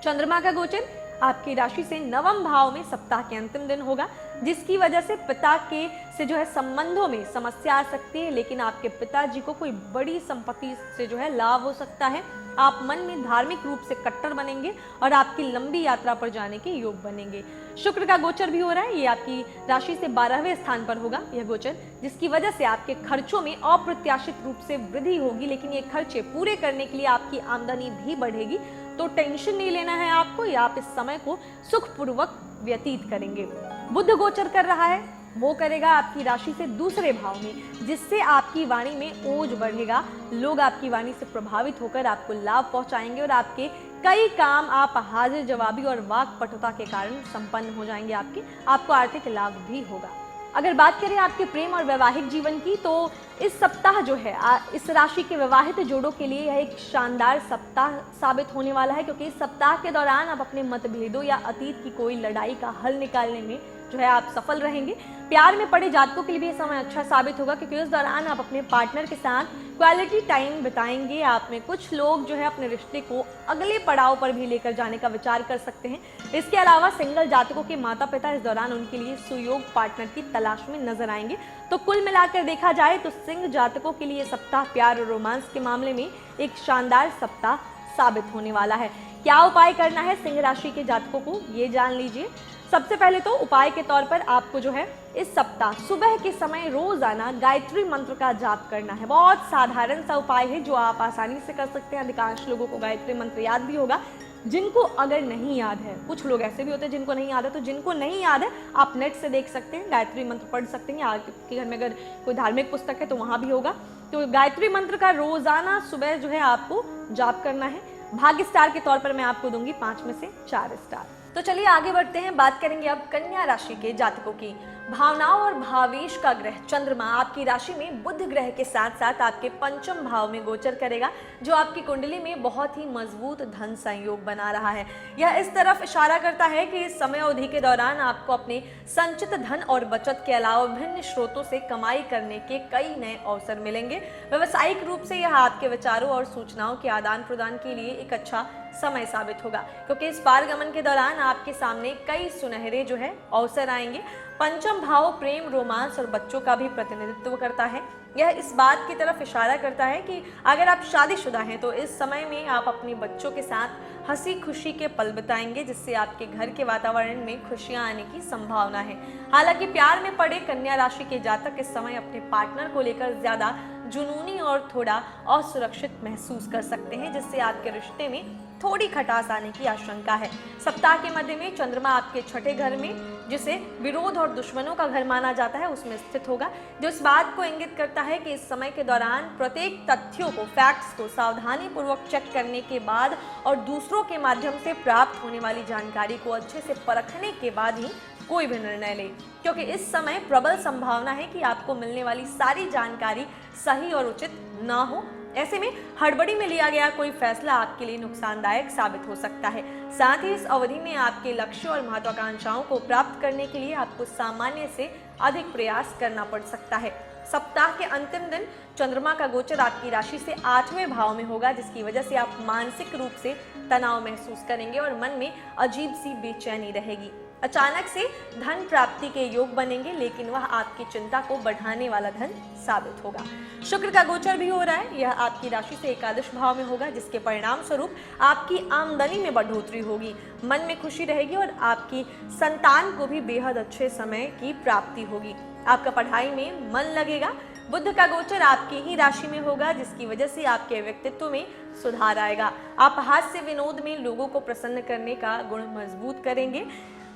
चंद्रमा का गोचर आपकी राशि से 9वें भाव में सप्ताह के अंतिम दिन होगा, जिसकी वजह से पिता के से जो है संबंधों में समस्या आ सकती है, लेकिन आपके पिताजी को कोई बड़ी संपत्ति से जो है लाभ हो सकता है। आप मन में धार्मिक रूप से कट्टर बनेंगे और आपकी लंबी यात्रा पर जाने के योग बनेंगे। शुक्र का गोचर भी हो रहा है, ये आपकी राशि से 12वें स्थान पर होगा यह गोचर, जिसकी वजह से आपके खर्चों में अप्रत्याशित रूप से वृद्धि होगी, लेकिन ये खर्चे पूरे करने के लिए आपकी आमदनी भी बढ़ेगी, तो टेंशन नहीं लेना है आपको, या आप इस समय को सुखपूर्वक व्यतीत करेंगे। बुध गोचर कर रहा है, वो करेगा आपकी राशि से 2रे भाव में, जिससे आपकी वाणी में ओज बढ़ेगा। लोग आपकी वाणी से प्रभावित होकर आपको लाभ पहुंचाएंगे और आपके कई काम आप हाजिर जवाबी और वाक्पटुता के कारण संपन्न हो जाएंगे। आपको आर्थिक लाभ भी होगा। अगर बात करें आपके प्रेम और वैवाहिक जीवन की, तो इस सप्ताह जो है इस राशि के विवाहित जोड़ों के लिए यह एक शानदार सप्ताह साबित होने वाला है, क्योंकि इस सप्ताह के दौरान आप अपने मतभेदों या अतीत की कोई लड़ाई का हल निकालने में जो है आप सफल रहेंगे। प्यार में पड़े जातकों के लिए भी यह समय अच्छा साबित होगा, क्योंकि उस दौरान आप अपने पार्टनर के साथ क्वालिटी टाइम बिताएंगे। आप में कुछ लोग जो है अपने रिश्ते को अगले पड़ाव पर भी लेकर जाने का विचार कर सकते हैं। इसके अलावा सिंगल जातकों के माता पिता इस दौरान उनके लिए सुयोग पार्टनर की तलाश में नजर आएंगे। तो कुल मिलाकर देखा जाए तो सिंह जातकों के लिए सप्ताह प्यार और रोमांस के मामले में एक शानदार सप्ताह साबित होने वाला है। क्या उपाय करना है सिंह राशि के जातकों को, ये जान लीजिए। सबसे पहले तो उपाय के तौर पर आपको जो है इस सप्ताह सुबह के समय रोजाना गायत्री मंत्र का जाप करना है। बहुत साधारण सा उपाय है जो आप आसानी से कर सकते हैं। अधिकांश लोगों को गायत्री मंत्र याद भी होगा। जिनको अगर नहीं याद है, कुछ लोग ऐसे भी होते हैं जिनको नहीं याद है, तो जिनको नहीं याद है आप नेट से देख सकते हैं, गायत्री मंत्र पढ़ सकते हैं। आपके घर में अगर कोई धार्मिक पुस्तक है तो वहाँ भी होगा। तो गायत्री मंत्र का रोजाना सुबह जो है आपको जाप करना है। भाग्य स्टार के तौर पर मैं आपको दूंगी 5 में से 4 स्टार। तो चलिए आगे बढ़ते हैं, बात करेंगे अब कन्या राशि के जातकों की। भावनाओं और भावेश का ग्रह चंद्रमा आपकी राशि में बुध ग्रह के साथ साथ आपके 5वें भाव में गोचर करेगा, जो आपकी कुंडली में बहुत ही मजबूत धन संयोग बना रहा है। यह इस तरफ इशारा करता है कि इस समय अवधि के दौरान आपको अपने संचित धन और बचत के अलावा विभिन्न स्रोतों से कमाई करने के कई नए अवसर मिलेंगे। व्यावसायिक रूप से यह आपके विचारों और सूचनाओं के आदान प्रदान के लिए एक अच्छा समय साबित होगा, क्योंकि इस पारगमन के दौरान आपके सामने कई सुनहरे जो है अवसर आएंगे। पंचम भाव प्रेम, रोमांस और बच्चों का भी प्रतिनिधित्व करता है। यह इस बात की तरफ इशारा करता है कि अगर आप शादीशुदा हैं तो इस समय में आप अपने बच्चों के साथ हंसी खुशी के पल बिताएंगे, जिससे आपके घर के वातावरण में खुशियां आने की संभावना है। हालांकि प्यार में पड़े कन्या राशि के जातक इस समय अपने पार्टनर को लेकर ज्यादा जुनूनी और थोड़ा असुरक्षित महसूस कर सकते हैं, जिससे आपके रिश्ते में थोड़ी खटास आने की आशंका है। सप्ताह के मध्य में चंद्रमा आपके छठे घर में, जिसे विरोध और दुश्मनों का घर माना जाता है, उसमें स्थित होगा, जो इस बात को इंगित करता है कि इस समय के दौरान प्रत्येक तथ्यों को, फैक्ट्स को सावधानी पूर्वक चेक करने के बाद और दूसरों के माध्यम से प्राप्त होने वाली जानकारी को अच्छे से परखने के बाद ही कोई भी निर्णय ले, क्योंकि इस समय प्रबल संभावना है कि आपको मिलने वाली सारी जानकारी सही और उचित ना हो। ऐसे में हड़बड़ी में लिया गया कोई फैसला आपके लिए नुकसानदायक साबित हो सकता है। साथ ही इस अवधि में आपके लक्ष्यों और महत्वाकांक्षाओं को प्राप्त करने के लिए आपको सामान्य से अधिक प्रयास करना पड़ सकता है। सप्ताह के अंतिम दिन चंद्रमा का गोचर आपकी राशि से 8वें भाव में होगा, जिसकी वजह से आप मानसिक रूप से तनाव महसूस करेंगे और मन में अजीब सी बेचैनी रहेगी। अचानक से धन प्राप्ति के योग बनेंगे, लेकिन वह आपकी चिंता को बढ़ाने वाला धन साबित होगा। शुक्र का गोचर भी हो रहा है, यह आपकी राशि से एकादश भाव में होगा, जिसके परिणाम स्वरूप आपकी आमदनी में बढ़ोतरी होगी, मन में खुशी रहेगी और आपकी संतान को भी बेहद अच्छे समय की प्राप्ति होगी। आपका पढ़ाई में मन लगेगा। बुध का गोचर आपकी ही राशि में होगा, जिसकी वजह से आपके व्यक्तित्व में सुधार आएगा। आप हास्य विनोद में लोगों को प्रसन्न करने का गुण मजबूत करेंगे।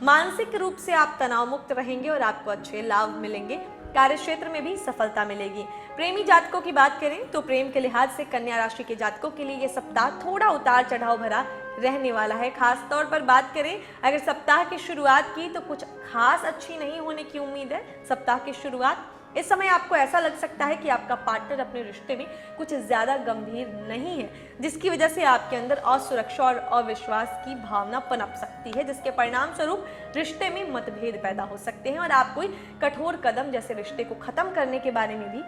मानसिक रूप से आप तनाव मुक्त रहेंगे और आपको अच्छे लाभ मिलेंगे। कार्य क्षेत्र में भी सफलता मिलेगी। प्रेमी जातकों की बात करें तो प्रेम के लिहाज से कन्या राशि के जातकों के लिए यह सप्ताह थोड़ा उतार चढ़ाव भरा रहने वाला है। खास तौर पर बात करें अगर सप्ताह की शुरुआत की तो कुछ खास अच्छी नहीं होने की उम्मीद है। सप्ताह की शुरुआत इस समय आपको ऐसा लग सकता है कि आपका पार्टनर अपने रिश्ते में कुछ ज्यादा गंभीर नहीं है, जिसकी वजह से आपके अंदर असुरक्षा और अविश्वास की भावना पनप सकती है, जिसके परिणाम स्वरूप रिश्ते में मतभेद पैदा हो सकते हैं और आप कोई कठोर कदम जैसे रिश्ते को खत्म करने के बारे में भी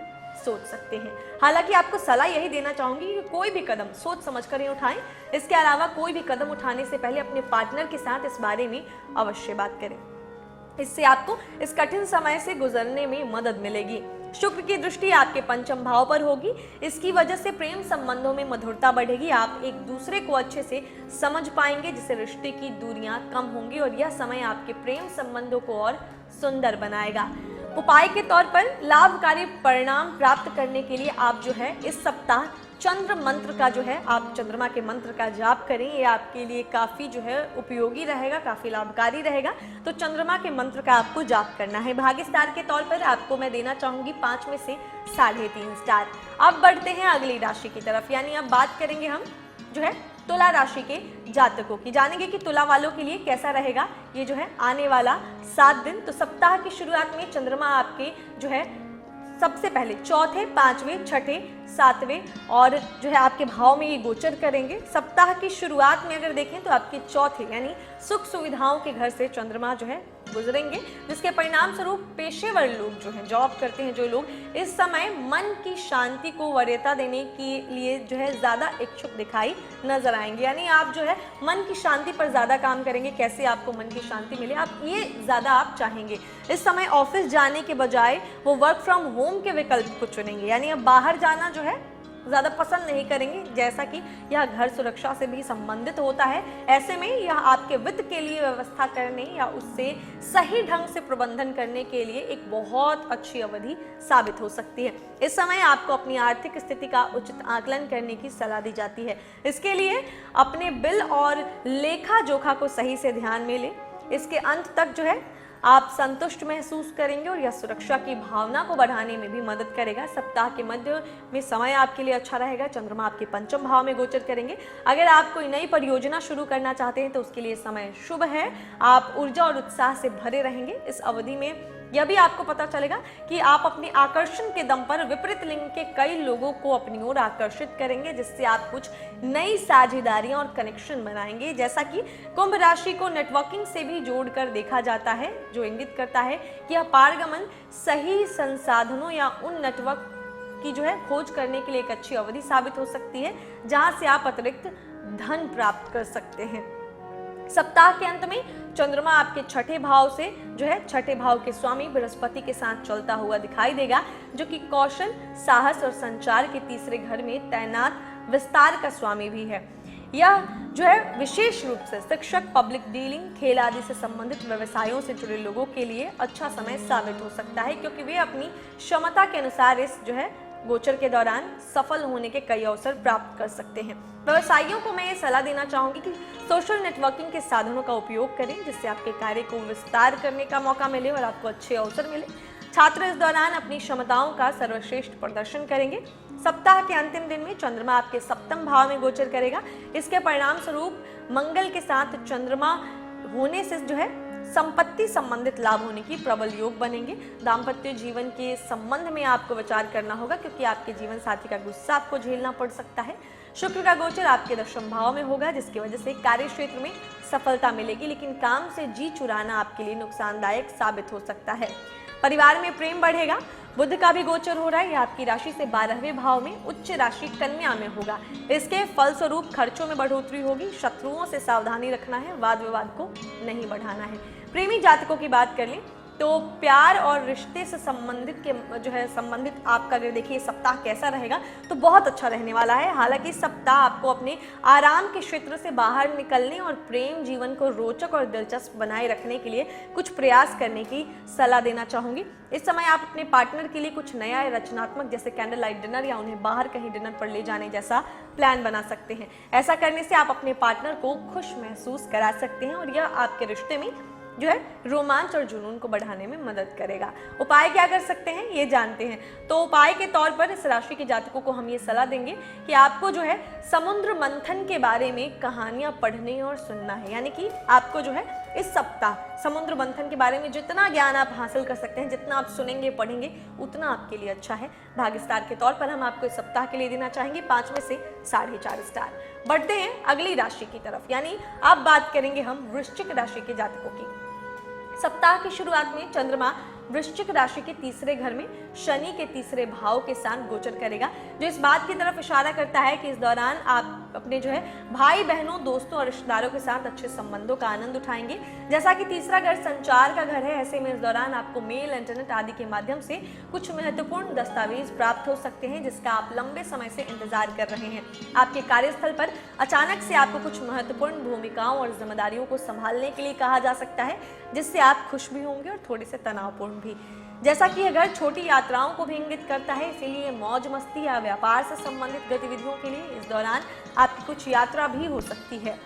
सोच सकते हैं। हालांकि आपको सलाह यही देना चाहूंगी कि कोई भी कदम सोच समझ कर ही उठाएं। इसके अलावा कोई भी कदम उठाने से पहले अपने पार्टनर के साथ इस बारे में अवश्य बात करें। इससे आपको इस कठिन समय से गुजरने में मदद मिलेगी। शुक्र की दृष्टि आपके पंचम भाव पर होगी, इसकी वजह से प्रेम संबंधों में मधुरता बढ़ेगी। आप एक दूसरे को अच्छे से समझ पाएंगे, जिससे रिश्ते की दूरियां कम होंगी और यह समय आपके प्रेम संबंधों को और सुंदर बनाएगा। उपाय के तौर पर लाभकारी परिणाम प्राप्त करने के लिए आप जो है इस सप्ताह चंद्र मंत्र का जो है आप चंद्रमा के मंत्र का जाप करें। ये आपके लिए काफ़ी जो है उपयोगी रहेगा, काफ़ी लाभकारी रहेगा। तो चंद्रमा के मंत्र का आपको जाप करना है। भाग्य स्टार के तौर पर आपको मैं देना चाहूँगी 5 में से 3.5 स्टार। अब बढ़ते हैं अगली राशि की तरफ, यानी अब बात करेंगे हम जो है तुला राशि के जातकों की। जानेंगे कि तुला वालों के लिए कैसा रहेगा ये जो है आने वाला 7 दिन। तो सप्ताह की शुरुआत में चंद्रमा आपके जो है सबसे पहले चौथे, 5वें, छठे, 7वें और जो है आपके भाव में ये गोचर करेंगे। सप्ताह की शुरुआत में अगर देखें तो आपके चौथे यानी सुख सुविधाओं के घर से चंद्रमा जो है गुजरेंगे, जिसके परिणाम स्वरूप पेशेवर लोग जो हैं, जॉब करते हैं जो लोग, इस समय मन की शांति को वरीयता देने के लिए जो है ज़्यादा इच्छुक दिखाई नजर आएंगे। यानी आप जो है मन की शांति पर ज़्यादा काम करेंगे। कैसे आपको मन की शांति मिले, आप ये ज़्यादा आप चाहेंगे। इस समय ऑफिस जाने के बजाय वो वर्क फ्रॉम होम के विकल्प को चुनेंगे, यानी अब बाहर जाना जो है ज़्यादा पसंद नहीं करेंगे, जैसा कि यह घर सुरक्षा से भी संबंधित होता है। ऐसे में यह आपके वित्त के लिए व्यवस्था करने या उससे सही ढंग से प्रबंधन करने के लिए एक बहुत अच्छी अवधि साबित हो सकती है। इस समय आपको अपनी आर्थिक स्थिति का उचित आकलन करने की सलाह दी जाती है। इसके लिए अपने बिल और लेखा जोखा को सही से ध्यान में लें। इसके अंत तक जो है आप संतुष्ट महसूस करेंगे और यह सुरक्षा की भावना को बढ़ाने में भी मदद करेगा। सप्ताह के मध्य में समय आपके लिए अच्छा रहेगा। चंद्रमा आपके पंचम भाव में गोचर करेंगे। अगर आप कोई नई परियोजना शुरू करना चाहते हैं तो उसके लिए समय शुभ है। आप ऊर्जा और उत्साह से भरे रहेंगे। इस अवधि में यह भी आपको पता चलेगा कि आप अपने आकर्षण के दम पर विपरीत लिंग के कई लोगों को अपनी ओर आकर्षित करेंगे, जिससे आप कुछ नई साझेदारियां और कनेक्शन बनाएंगे। जैसा कि कुंभ राशि को नेटवर्किंग से भी जोड़कर देखा जाता है, जो इंगित करता है कि यह पारगमन सही संसाधनों या उन नेटवर्क की जो है खोज करने के लिए एक अच्छी अवधि साबित हो सकती है, जहां से आप अतिरिक्त धन प्राप्त कर सकते हैं। सप्ताह के अंत में चंद्रमा आपके छठे भाव से जो है छठे भाव के स्वामी बृहस्पति के साथ चलता हुआ दिखाई देगा, जो कि कौशल, साहस और संचार के तीसरे घर में तैनात विस्तार का स्वामी भी है। यह जो है विशेष रूप से शिक्षक, पब्लिक डीलिंग, खेल आदि से संबंधित व्यवसायों से जुड़े लोगों के लिए अच्छा समय साबित हो सकता है, क्योंकि वे अपनी क्षमता के अनुसार इस जो है गोचर के दौरान सफल होने के कई अवसर प्राप्त कर सकते हैं। व्यवसायियों को मैं ये सलाह देना चाहूंगी कि सोशल नेटवर्किंग के साधनों का उपयोग करें, जिससे आपके कार्य को विस्तार करने का मौका मिले और आपको अच्छे अवसर मिले। छात्र इस दौरान अपनी क्षमताओं का सर्वश्रेष्ठ प्रदर्शन करेंगे। सप्ताह के अंतिम दिन में चंद्रमा आपके सप्तम भाव में गोचर करेगा। इसके परिणाम स्वरूप मंगल के साथ चंद्रमा होने से जो है संपत्ति संबंधित लाभ होने की प्रबल योग बनेंगे। दाम्पत्य जीवन के संबंध में आपको विचार करना होगा, क्योंकि आपके जीवन साथी का गुस्सा आपको झेलना पड़ सकता है। शुक्र का गोचर आपके दशम भाव में होगा, जिसकी वजह से कार्य क्षेत्र में सफलता मिलेगी, लेकिन काम से जी चुराना आपके लिए नुकसानदायक साबित हो सकता है। परिवार में प्रेम बढ़ेगा। बुध का भी गोचर हो रहा है, यह आपकी राशि से 12वें भाव में उच्च राशि कन्या में होगा। इसके फलस्वरूप खर्चों में बढ़ोतरी होगी। शत्रुओं से सावधानी रखना है, वाद विवाद को नहीं बढ़ाना है। प्रेमी जातकों की बात कर लें तो प्यार और रिश्ते से संबंधित आपका अगर देखिए सप्ताह कैसा रहेगा तो बहुत अच्छा रहने वाला है। हालांकि इस सप्ताह आपको अपने आराम के क्षेत्र से बाहर निकलने और प्रेम जीवन को रोचक और दिलचस्प बनाए रखने के लिए कुछ प्रयास करने की सलाह देना चाहूंगी। इस समय आप अपने पार्टनर के लिए कुछ नया रचनात्मक, जैसे कैंडल लाइट डिनर या उन्हें बाहर कहीं डिनर पर ले जाने जैसा प्लान बना सकते हैं। ऐसा करने से आप अपने पार्टनर को खुश महसूस करा सकते हैं और यह आपके रिश्ते में जो है रोमांच और जुनून को बढ़ाने में मदद करेगा। उपाय क्या कर सकते हैं ये जानते हैं। तो उपाय के तौर पर इस राशि के जातकों को हम ये सलाह देंगे कि आपको जो है समुद्र मंथन के बारे में कहानियां पढ़ने और सुनना है। यानी कि आपको जो है इस सप्ताह समुद्र मंथन के बारे में जितना ज्ञान आप हासिल कर सकते हैं, जितना आप सुनेंगे पढ़ेंगे, उतना आपके लिए अच्छा है। भाग्य स्टार के तौर पर हम आपको इस सप्ताह के लिए देना चाहेंगे 5 में से 4.5 स्टार। बढ़ते हैं अगली राशि की तरफ, यानी अब बात करेंगे हम वृश्चिक राशि के जातकों की। सप्ताह की शुरुआत में चंद्रमा वृश्चिक राशि के तीसरे घर में शनि के तीसरे भाव के साथ गोचर करेगा, जो इस बात की तरफ इशारा करता है कि इस दौरान आप अपने जो है भाई बहनों, दोस्तों और रिश्तेदारों के साथ अच्छे संबंधों का आनंद उठाएंगे। जैसा कि तीसरा घर संचार का घर है, ऐसे में इस दौरान आपको मेल, इंटरनेट आदि के माध्यम से कुछ महत्वपूर्ण दस्तावेज प्राप्त हो सकते हैं, जिसका आप लंबे समय से इंतजार कर रहे हैं। आपके कार्यस्थल पर अचानक से आपको कुछ महत्वपूर्ण भूमिकाओं और जिम्मेदारियों को संभालने के लिए कहा जा सकता है, जिससे आप खुश भी होंगे और थोड़े से तनावपूर्ण भी। जैसा कि अगर छोटी यात्राओं को भी इंगित करता है, इसीलिए मौज मस्ती या व्यापार से संबंधित गतिविधियों के लिए इस दौरान आपकी कुछ यात्रा भी हो सकती है।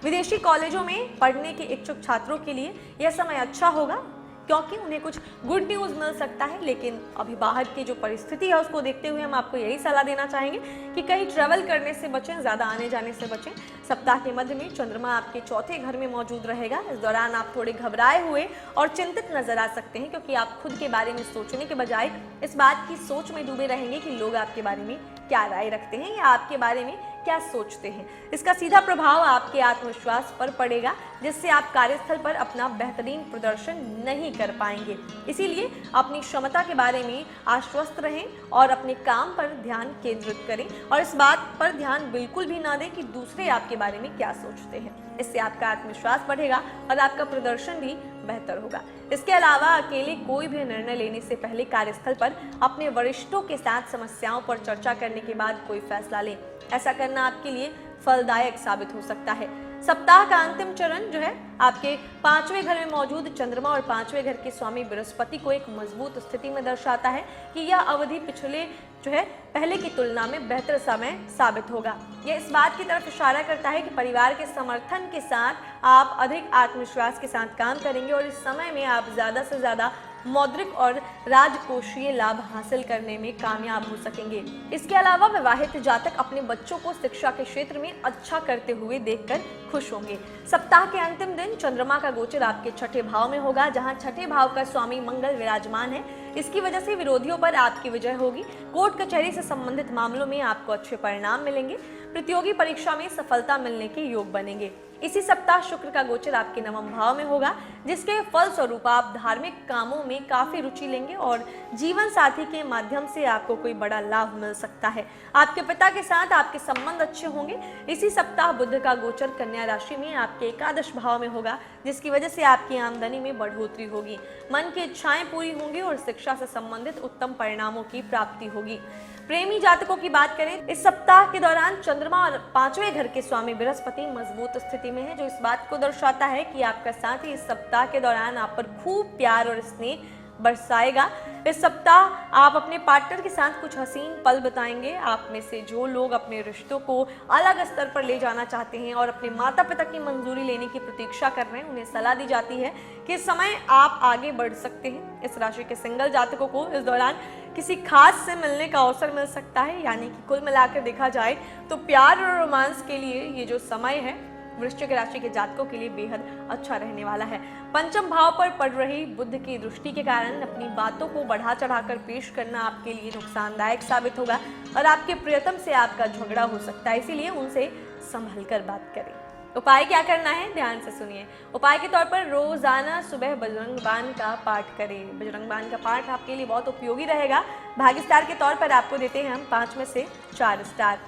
विदेशी कॉलेजों में पढ़ने के इच्छुक छात्रों के लिए यह समय अच्छा होगा, क्योंकि उन्हें कुछ गुड न्यूज़ मिल सकता है। लेकिन अभी बाहर की जो परिस्थिति है उसको देखते हुए हम आपको यही सलाह देना चाहेंगे कि कहीं ट्रैवल करने से बचें, ज़्यादा आने जाने से बचें। सप्ताह के मध्य में चंद्रमा आपके चौथे घर में मौजूद रहेगा। इस दौरान आप थोड़े घबराए हुए और चिंतित नजर आ सकते हैं, क्योंकि आप खुद के बारे में सोचने के बजाय इस बात की सोच में डूबे रहेंगे कि लोग आपके बारे में क्या राय रखते हैं या आपके बारे में क्या सोचते हैं। इसका सीधा प्रभाव आपके आत्मविश्वास पर पड़ेगा, जिससे आप कार्यस्थल पर अपना बेहतरीन प्रदर्शन नहीं कर पाएंगे। इसीलिए अपनी क्षमता के बारे में आश्वस्त रहें और अपने काम पर ध्यान केंद्रित करें, और इस बात पर ध्यान बिल्कुल भी ना दें कि दूसरे आपके बारे में क्या सोचते हैं। इससे आपका आत्मविश्वास बढ़ेगा और आपका प्रदर्शन भी बेहतर होगा। इसके अलावा अकेले कोई भी निर्णय लेने से पहले कार्यस्थल पर अपने वरिष्ठों के साथ समस्याओं पर चर्चा करने के बाद कोई फैसला लें। ऐसा करना आपके लिए फलदायक साबित हो सकता है। सप्ताह का अंतिम चरण जो है आपके 5वें घर में मौजूद चंद्रमा और 5वें घर के स्वामी बृहस्पति को एक मजबूत स्थिति में दर्शाता है कि यह अवधि पिछले जो है पहले की तुलना में बेहतर समय साबित होगा। यह इस बात की तरफ इशारा करता है कि परिवार के समर्थन के साथ आप अधिक आत्मविश्वास के साथ काम करेंगे और इस समय में आप ज़्यादा से ज़्यादा मौद्रिक और राजकोषीय लाभ हासिल करने में कामयाब हो सकेंगे। इसके अलावा विवाहित जातक अपने बच्चों को शिक्षा के क्षेत्र में अच्छा करते हुए देखकर खुश होंगे। सप्ताह के अंतिम दिन चंद्रमा का गोचर आपके छठे भाव में होगा, जहां छठे भाव का स्वामी मंगल विराजमान है। इसकी वजह से विरोधियों पर आपकी विजय होगी। कोर्ट कचहरी से संबंधित मामलों में आपको अच्छे परिणाम मिलेंगे। प्रतियोगी परीक्षा में सफलता मिलने के योग बनेंगे। इसी सप्ताह शुक्र का गोचर आपके नवम भाव में होगा, जिसके फल स्वरूप आप धार्मिक कामों में काफी रुचि लेंगे और जीवन साथी के माध्यम से आपको कोई बड़ा लाभ मिल सकता है। आपके पिता के साथ आपके संबंध अच्छे होंगे। इसी सप्ताह बुध का गोचर कन्या राशि में आपके एकादश भाव में होगा, जिसकी वजह से आपकी आमदनी में बढ़ोतरी होगी। मन की इच्छाएं पूरी होंगी और शिक्षा से संबंधित उत्तम परिणामों की प्राप्ति होगी। प्रेमी जातकों की बात करें, इस सप्ताह के दौरान चंद्रमा और 5वें घर के स्वामी बृहस्पति मजबूत स्थिति में है, जो इस बात को दर्शाता है कि आपका साथी इस सप्ताह के दौरान आप पर खूब प्यार और स्नेह बरसाएगा। इस सप्ताह आप अपने पार्टनर के साथ कुछ हसीन पल बिताएंगे। आप में से जो लोग अपने रिश्तों को अलग स्तर पर ले जाना चाहते हैं और अपने माता पिता की मंजूरी लेने की प्रतीक्षा कर रहे हैं, उन्हें सलाह दी जाती है कि इस समय आप आगे बढ़ सकते हैं। इस राशि के सिंगल जातकों को इस दौरान किसी खास से मिलने का अवसर मिल सकता है, यानी कि कुल मिलाकर देखा जाए तो प्यार और रोमांस के लिए ये जो समय है वृश्चिक राशि के जातकों के लिए बेहद अच्छा रहने वाला है। पंचम भाव पर पड़ रही बुध की दृष्टि के कारण अपनी बातों को बढ़ा चढ़ाकर पेश करना आपके लिए नुकसानदायक साबित होगा और आपके प्रियतम से आपका झगड़ा हो सकता है, इसीलिए उनसे संभल कर बात करें। उपाय क्या करना है, ध्यान से सुनिए। उपाय के तौर पर रोजाना सुबह बजरंग बाण का पाठ करें। बजरंग बाण का पाठ आपके लिए बहुत उपयोगी रहेगा। भाग्य स्टार के तौर पर आपको देते हैं हम 5 में से 4 स्टार।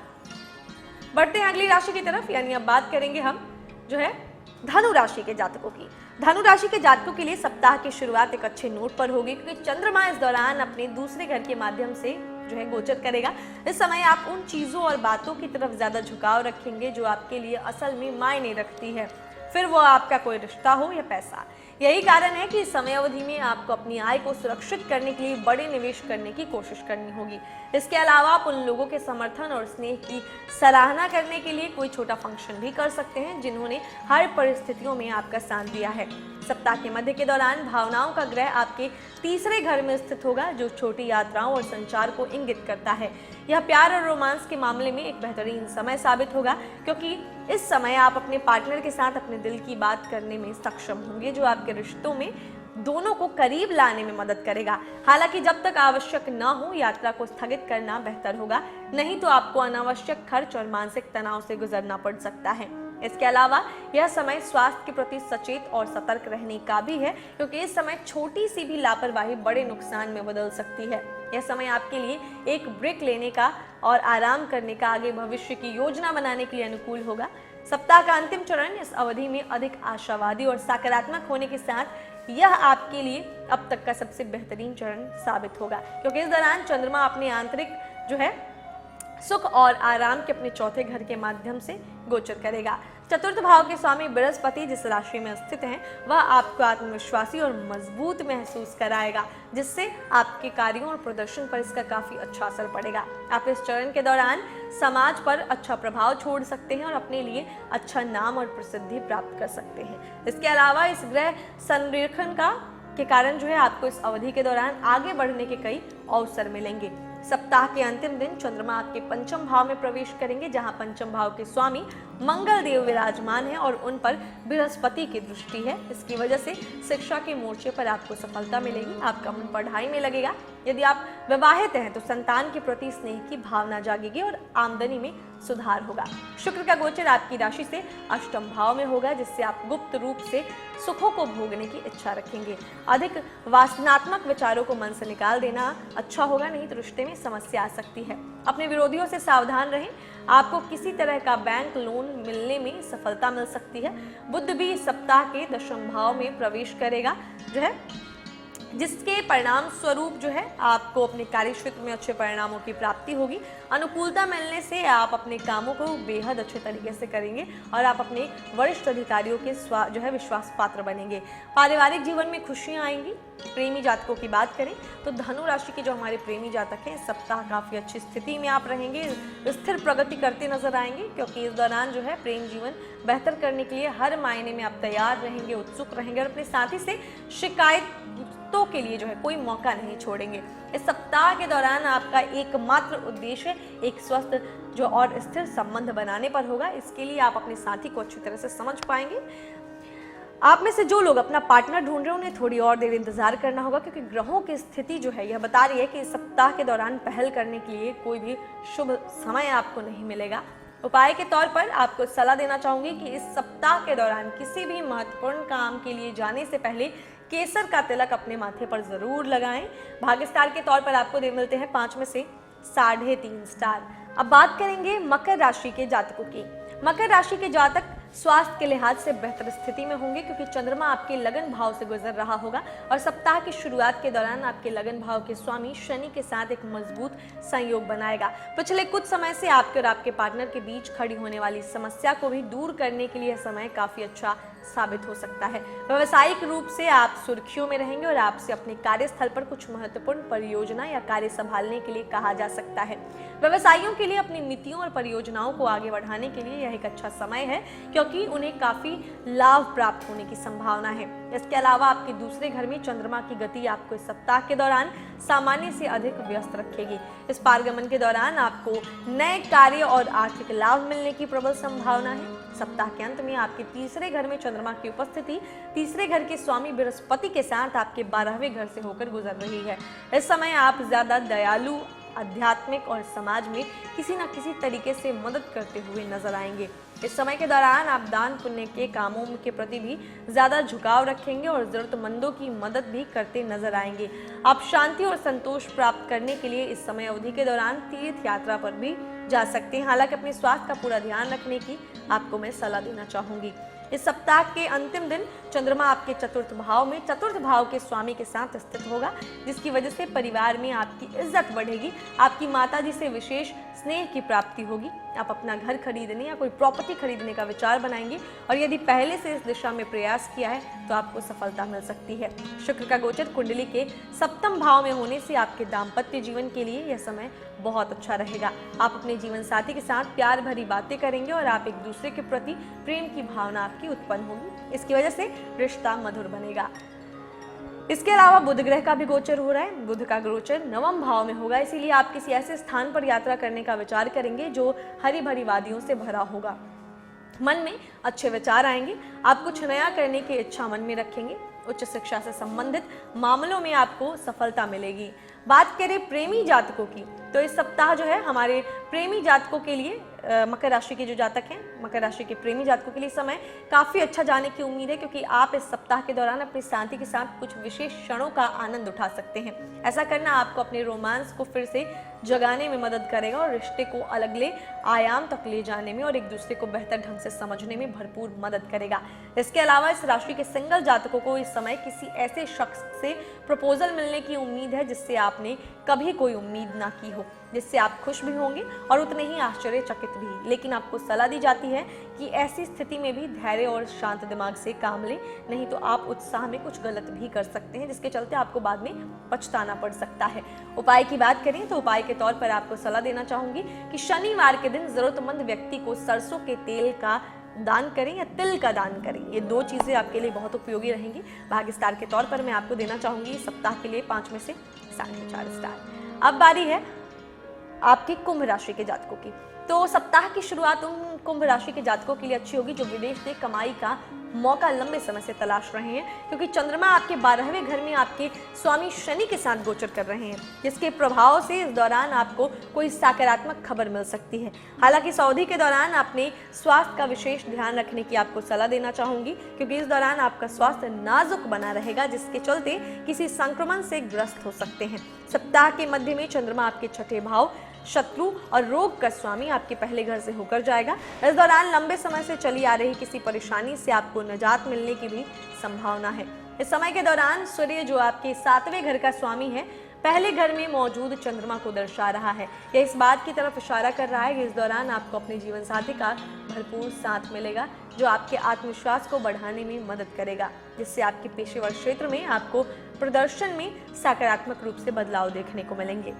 बढ़ते हैं अगली राशि की तरफ, यानी अब बात करेंगे हम जो है धनु राशि के जातकों की। धनु राशि के जातकों के लिए सप्ताह की शुरुआत एक अच्छे नोट पर होगी, क्योंकि चंद्रमा इस दौरान अपने दूसरे घर के माध्यम से जो है गोचर करेगा। इस समय आप उन चीजों और बातों की तरफ ज्यादा झुकाव रखेंगे जो आपके लिए असल में मायने रखती है, फिर वो आपका कोई रिश्ता हो या पैसा। यही कारण है कि इस समय अवधि में आपको अपनी आय को सुरक्षित करने के लिए बड़े निवेश करने की कोशिश करनी होगी। इसके अलावा आप उन लोगों के समर्थन और स्नेह की सराहना करने के लिए कोई छोटा फंक्शन भी कर सकते हैं जिन्होंने हर परिस्थितियों में आपका साथ दिया है। सप्ताह के मध्य के दौरान भावनाओं का ग्रह आपके तीसरे घर में स्थित होगा, जो छोटी यात्राओं और संचार को इंगित करता है। यह प्यार और रोमांस के मामले में एक बेहतरीन समय साबित होगा, क्योंकि इस समय आप अपने पार्टनर के साथ अपने दिल की बात करने में सक्षम होंगे, जो आपके रिश्तों में दोनों को करीब लाने में मदद करेगा। हालांकि जब तक आवश्यक न हो यात्रा को स्थगित करना बेहतर होगा, नहीं तो आपको अनावश्यक खर्च और मानसिक तनाव से गुजरना पड़ सकता है। इसके अलावा यह समय स्वास्थ्य के प्रति सचेत और सतर्क रहने का भी है, क्योंकि इस समय छोटी सी भी लापरवाही बड़े नुकसान में बदल सकती है। यह समय आपके लिए एक ब्रेक लेने का और आराम करने का, आगे भविष्य की योजना बनाने के लिए अनुकूल होगा। सप्ताह का अंतिम चरण इस अवधि में अधिक आशावादी और सकारात्मक होने के साथ यह आपके लिए अब तक का सबसे बेहतरीन चरण साबित होगा, क्योंकि इस दौरान चंद्रमा अपने आंतरिक जो है सुख और आराम के अपने चौथे घर के माध्यम से गोचर करेगा। चतुर्थ भाव के स्वामी बृहस्पति जिस राशि में स्थित हैं, वह आपको आत्मविश्वासी और मजबूत महसूस कराएगा, जिससे आपके कार्यों और प्रदर्शन पर इसका काफी अच्छा असर पड़ेगा। आप इस चरण के दौरान समाज पर अच्छा प्रभाव छोड़ सकते हैं और अपने लिए अच्छा नाम और प्रसिद्धि प्राप्त कर सकते हैं। इसके अलावा इस ग्रह संरेखन के कारण जो है आपको इस अवधि के दौरान आगे बढ़ने के कई अवसर मिलेंगे। सप्ताह के अंतिम दिन चंद्रमा आपके पंचम भाव में प्रवेश करेंगे, जहां पंचम भाव के स्वामी मंगल देव विराजमान है और उन पर बृहस्पति की दृष्टि है। इसकी वजह से शिक्षा के मोर्चे पर आपको सफलता मिलेगी, आपका मन पढ़ाई में लगेगा। यदि आप विवाहित हैं तो संतान के प्रति स्नेह की भावना जागेगी और आमदनी में सुधार होगा। शुक्र का गोचर आपकी राशि से अष्टम भाव में होगा, जिससे आप गुप्त रूप से सुखों को भोगने की इच्छा रखेंगे। अधिक वासनात्मक विचारों को मन से निकाल देना अच्छा होगा, नहीं तो रिश्ते में समस्या आ सकती है। अपने विरोधियों से सावधान रहें। आपको किसी तरह का बैंक लोन मिलने में सफलता मिल सकती है। बुध भी सप्ताह के दशम भाव में प्रवेश करेगा जो है, जिसके परिणाम स्वरूप जो है आपको अपने कार्य क्षेत्र में अच्छे परिणामों की प्राप्ति होगी। अनुकूलता मिलने से आप अपने कामों को बेहद अच्छे तरीके से करेंगे और आप अपने वरिष्ठ अधिकारियों के जो है विश्वास पात्र बनेंगे। पारिवारिक जीवन में खुशियां आएंगी। प्रेमी जातकों की बात करें तो धनु राशि के जो हमारे प्रेमी जातक हैं, इस सप्ताह काफी अच्छी स्थिति में आप रहेंगे, स्थिर प्रगति करते नजर आएंगे, क्योंकि इस दौरान जो है प्रेम जीवन बेहतर करने के लिए हर मायने में आप तैयार रहेंगे, उत्सुक रहेंगे और अपने साथी से शिकायतों के लिए जो है कोई मौका नहीं छोड़ेंगे। इस सप्ताह के दौरान आपका एकमात्र उद्देश्य एक स्वस्थ जो और स्थिर संबंध बनाने पर होगा। इसके लिए आप अपने साथी को अच्छी तरह से समझ पाएंगे। आप में से जो लोग अपना पार्टनर ढूंढ रहे हैं उन्हें थोड़ी और देर इंतजार करना होगा, क्योंकि ग्रहों की स्थिति जो है यह बता रही है कि इस सप्ताह के दौरान पहल करने के लिए कोई भी शुभ समय आपको नहीं मिलेगा। उपाय के तौर पर आपको सलाह देना चाहूंगी कि इस सप्ताह के दौरान किसी भी महत्वपूर्ण काम के लिए जाने से पहले केसर का तिलक अपने माथे पर जरूर लगाएं। भाग्य स्टार के तौर पर आपको दे मिलते हैं 5 में से 3.5 स्टार। अब बात करेंगे मकर राशि के जातकों की। मकर राशि के जातक स्वास्थ्य के लिहाज से बेहतर स्थिति में होंगे, क्योंकि चंद्रमा आपके लगन भाव से गुजर रहा होगा और सप्ताह की शुरुआत के दौरान आपके लगन भाव के स्वामी शनि के साथ एक मजबूत संयोग बनाएगा। पिछले कुछ समय से आपके और आपके पार्टनर के बीच खड़ी होने वाली समस्या को भी दूर करने के लिए यह समय काफी अच्छा साबित हो सकता है। व्यावसायिक रूप से आप सुर्खियों में रहेंगे और आपसे अपने कार्यस्थल पर कुछ महत्वपूर्ण परियोजना या कार्य संभालने के लिए कहा जा सकता है। व्यवसायियों के लिए अपनी नीतियों और परियोजनाओं को आगे बढ़ाने के लिए यह एक अच्छा समय है, क्योंकि उन्हें काफी लाभ प्राप्त होने की संभावना है। इसके अलावा आपके दूसरे घर में चंद्रमा की गति आपको इस सप्ताह के दौरान सामान्य से अधिक व्यस्त रखेगी। इस पारगमन के दौरान आपको नए कार्य और आर्थिक लाभ मिलने की प्रबल संभावना है। सप्ताह के अंत में आपके तीसरे घर में चंद्रमा की उपस्थिति तीसरे घर के स्वामी बृहस्पति के साथ आपके 12वें घर से होकर गुजर रही है। इस समय आप ज्यादा दयालु, आध्यात्मिक और समाज में किसी न किसी तरीके से मदद करते हुए नजर आएंगे। इस समय के दौरान आप दान पुण्य के कामों के प्रति भी ज्यादा झुकाव रखेंगे और जरूरतमंदों की मदद भी करते नजर आएंगे। आप शांति और संतोष प्राप्त करने के लिए इस समय अवधि के दौरान तीर्थ यात्रा पर भी जा सकते हैं। हालांकि अपने स्वास्थ्य का पूरा ध्यान रखने की आपको मैं सलाह देना चाहूंगी। इस सप्ताह के अंतिम दिन चंद्रमा आपके चतुर्थ भाव के स्वामी के साथ स्थित होगा, जिसकी वजह से परिवार में आपकी इज्जत बढ़ेगी। आपकी माताजी से विशेष स्नेह की प्राप्ति होगी। आप अपना घर खरीदने या कोई प्रॉपर्टी खरीदने का विचार बनाएंगे और यदि पहले से इस दिशा में प्रयास किया है तो आपको सफलता मिल सकती है। शुक्र का गोचर कुंडली के 7वें भाव में होने से आपके दाम्पत्य जीवन के लिए यह समय बहुत अच्छा रहेगा। आप अपने जीवन साथी के साथ प्यार भरी बातें करेंगे और आप एक दूसरे के प्रति प्रेम की भावना आपकी उत्पन्न होगी। इसकी वजह से रिश्ता मधुर बनेगा। इसके अलावा बुध ग्रह का भी गोचर हो रहा है। बुध का गोचर 9वें भाव में होगा, इसीलिए आप किसी ऐसे स्थान पर यात्रा करने का विचार करेंगे जो हरी भरी वादियों से भरा होगा। मन में अच्छे विचार आएंगे। आप कुछ नया करने की इच्छा मन में रखेंगे। उच्च शिक्षा से संबंधित मामलों में आपको सफलता मिलेगी। बात करें प्रेमी जातकों की, तो इस सप्ताह जो है हमारे प्रेमी जातकों के लिए मकर राशि के जो जातक हैं, मकर राशि के प्रेमी जातकों के लिए समय काफी अच्छा जाने की उम्मीद है, क्योंकि आप इस सप्ताह के दौरान अपने साथी के साथ कुछ विशेष क्षणों का आनंद उठा सकते हैं। ऐसा करना आपको अपने रोमांस को फिर से जगाने में मदद करेगा और रिश्ते को अगले आयाम तक ले जाने में और एक दूसरे को बेहतर ढंग से समझने में भरपूर मदद करेगा। इसके अलावा इस राशि के सिंगल जातकों को इस समय किसी ऐसे शख्स से प्रपोजल मिलने की उम्मीद है जिससे आपने कभी कोई उम्मीद ना की हो, जिससे आप खुश भी होंगे और उतने ही आश्चर्यचकित भी। लेकिन आपको सलाह दी जाती है कि ऐसी स्थिति में भी धैर्य और शांत दिमाग से काम लें, नहीं तो आप उत्साह में कुछ गलत भी कर सकते हैं, जिसके चलते आपको बाद में पछताना पड़ सकता है। उपाय की बात करें तो उपाय के तौर पर आपको सलाह देना चाहूंगी कि शनिवार के दिन जरूरतमंद व्यक्ति को सरसों के तेल का दान करें या तिल का दान करें। ये 2 चीजें आपके लिए बहुत उपयोगी रहेंगी। भाग्य स्टार के तौर पर मैं आपको देना चाहूंगी इस सप्ताह के लिए 5 में से 4.5 स्टार। अब बारी है आपकी कुंभ राशि के जातकों की। तो सप्ताह की शुरुआत उन कुंभ राशि के जातकों के लिए अच्छी होगी जो विदेश से कमाई का मौका लंबे समय से तलाश रहे हैं, क्योंकि चंद्रमा आपके 12वें घर में आपके स्वामी शनि के साथ गोचर कर रहे हैं, जिसके प्रभाव से इस दौरान आपको कोई सकारात्मक खबर मिल सकती है। हालांकि इस अवधि के दौरान अपने स्वास्थ्य का विशेष ध्यान रखने की आपको सलाह देना चाहूंगी, क्योंकि इस दौरान आपका स्वास्थ्य नाजुक बना रहेगा, जिसके चलते किसी संक्रमण से ग्रस्त हो सकते हैं। सप्ताह के मध्य में चंद्रमा आपके 6ठे भाव शत्रु और रोग का स्वामी आपके पहले घर से होकर जाएगा। इस दौरान लंबे समय से चली आ रही किसी परेशानी से आपको निजात मिलने की भी संभावना है। इस समय के दौरान सूर्य जो आपके 7वें घर का स्वामी है, पहले घर में मौजूद चंद्रमा को दर्शा रहा है। यह इस बात की तरफ इशारा कर रहा है कि इस दौरान आपको अपने जीवन साथी का भरपूर साथ मिलेगा, जो आपके आत्मविश्वास को बढ़ाने में मदद करेगा, जिससे आपके पेशेवर क्षेत्र में आपको प्रदर्शन में सकारात्मक रूप से बदलाव देखने को मिलेंगे।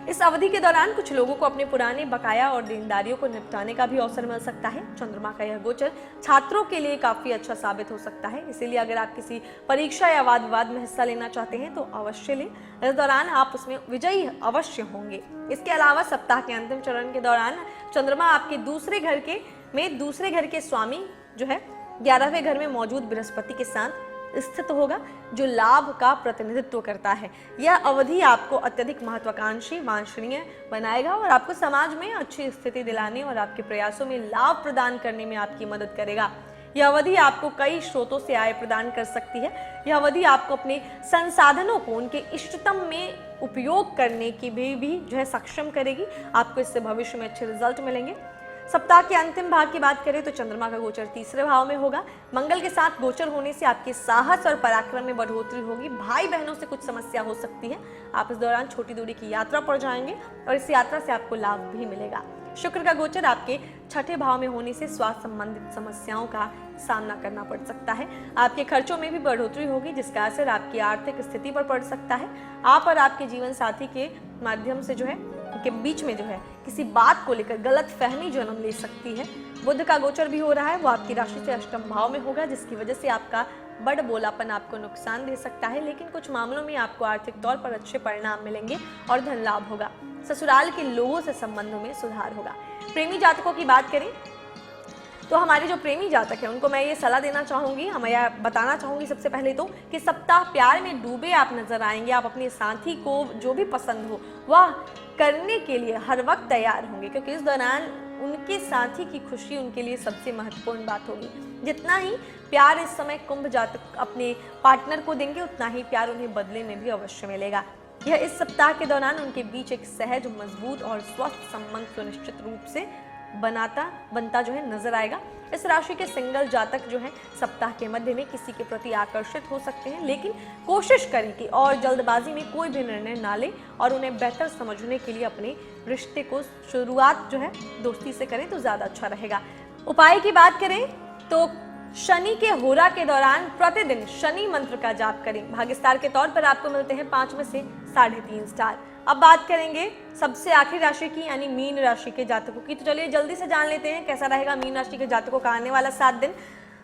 इस अवधि के दौरान कुछ लोगों को अपने पुराने बकाया और देनदारियों को निपटाने का भी अवसर मिल सकता है। चंद्रमा का यह गोचर छात्रों के लिए काफी अच्छा साबित हो सकता है, इसीलिए अगर आप किसी परीक्षा या वाद विवाद में हिस्सा लेना चाहते हैं तो अवश्य लें। इस दौरान आप उसमें विजयी अवश्य होंगे। इसके अलावा सप्ताह के अंतिम चरण के दौरान चंद्रमा आपके दूसरे घर के स्वामी जो है 11वें घर में मौजूद बृहस्पति के साथ स्थित होगा, जो लाभ का प्रतिनिधित्व करता है। यह अवधि आपको अत्यधिक महत्वाकांक्षी, वांछनीय बनाएगा और आपको समाज में अच्छी स्थिति दिलाने और आपके प्रयासों में लाभ प्रदान करने में आपकी मदद करेगा। यह अवधि आपको कई स्रोतों से आय प्रदान कर सकती है। यह अवधि आपको अपने संसाधनों को उनके इष्टतम में उपयोग करने की भी जो है सक्षम करेगी। आपको इससे भविष्य में अच्छे रिजल्ट मिलेंगे। सप्ताह के अंतिम भाग की बात करें तो चंद्रमा का गोचर तीसरे भाव में होगा। मंगल के साथ गोचर होने से आपके साहस और पराक्रम में बढ़ोतरी होगी। भाई बहनों से कुछ समस्या हो सकती है। आप इस दौरान छोटी दूरी की यात्रा पर जाएंगे और इस यात्रा से आपको लाभ भी मिलेगा। शुक्र का गोचर आपके छठे भाव में होने से स्वास्थ्य संबंधित समस्याओं का सामना करना पड़ सकता है। आपके खर्चों में भी बढ़ोतरी होगी, जिसका असर आपकी आर्थिक स्थिति पर पड़ सकता है। आप और आपके जीवन साथी के माध्यम से जो है के बीच में जो है किसी बात को लेकर गलत फहमी जन्म ले सकती है। बुध का गोचर भी हो रहा है, वो आपकी राशि से अष्टम भाव में होगा, जिसकी वजह से आपका बड़ बोलापन आपको नुकसान दे सकता है, लेकिन कुछ मामलों में आपको आर्थिक तौर पर अच्छे परिणाम मिलेंगे और धन लाभ होगा। ससुराल के लोगों से संबंधों में सुधार होगा। प्रेमी जातकों की बात करें तो हमारे जो प्रेमी जातक हैं उनको मैं ये सलाह देना चाहूँगी, हमें बताना चाहूँगी सबसे पहले तो कि सप्ताह प्यार में डूबे आप नजर आएंगे। आप अपने साथी को जो भी पसंद हो वह करने के लिए हर वक्त तैयार होंगे, क्योंकि इस दौरान उनके साथी की खुशी उनके लिए सबसे महत्वपूर्ण बात होगी। जितना ही प्यार इस समय कुंभ जातक अपने पार्टनर को देंगे, उतना ही प्यार उन्हें बदले में भी अवश्य मिलेगा। यह इस सप्ताह के दौरान उनके बीच एक सहज, मजबूत और स्वस्थ संबंध सुनिश्चित रूप से बनता जो है नजर आएगा। इस राशि के सिंगल जातक जो है सप्ताह के मध्य में किसी के प्रति आकर्षित हो सकते हैं, लेकिन कोशिश करें कि और जल्दबाजी में कोई भी निर्णय ना लें और उन्हें बेहतर समझने के लिए अपने रिश्ते को शुरुआत जो है दोस्ती से करें तो ज्यादा अच्छा रहेगा। उपाय की बात करें तो शनि के होरा के दौरान प्रतिदिन शनि मंत्र का जाप करें। भाग्य स्टार के तौर पर आपको मिलते हैं 5 में से 3.5 स्टार। अब बात करेंगे सबसे आखिरी राशि की, यानी मीन राशि के जातकों की। तो चलिए जल्दी से जान लेते हैं कैसा रहेगा मीन राशि के जातकों का आने वाला 7 दिन।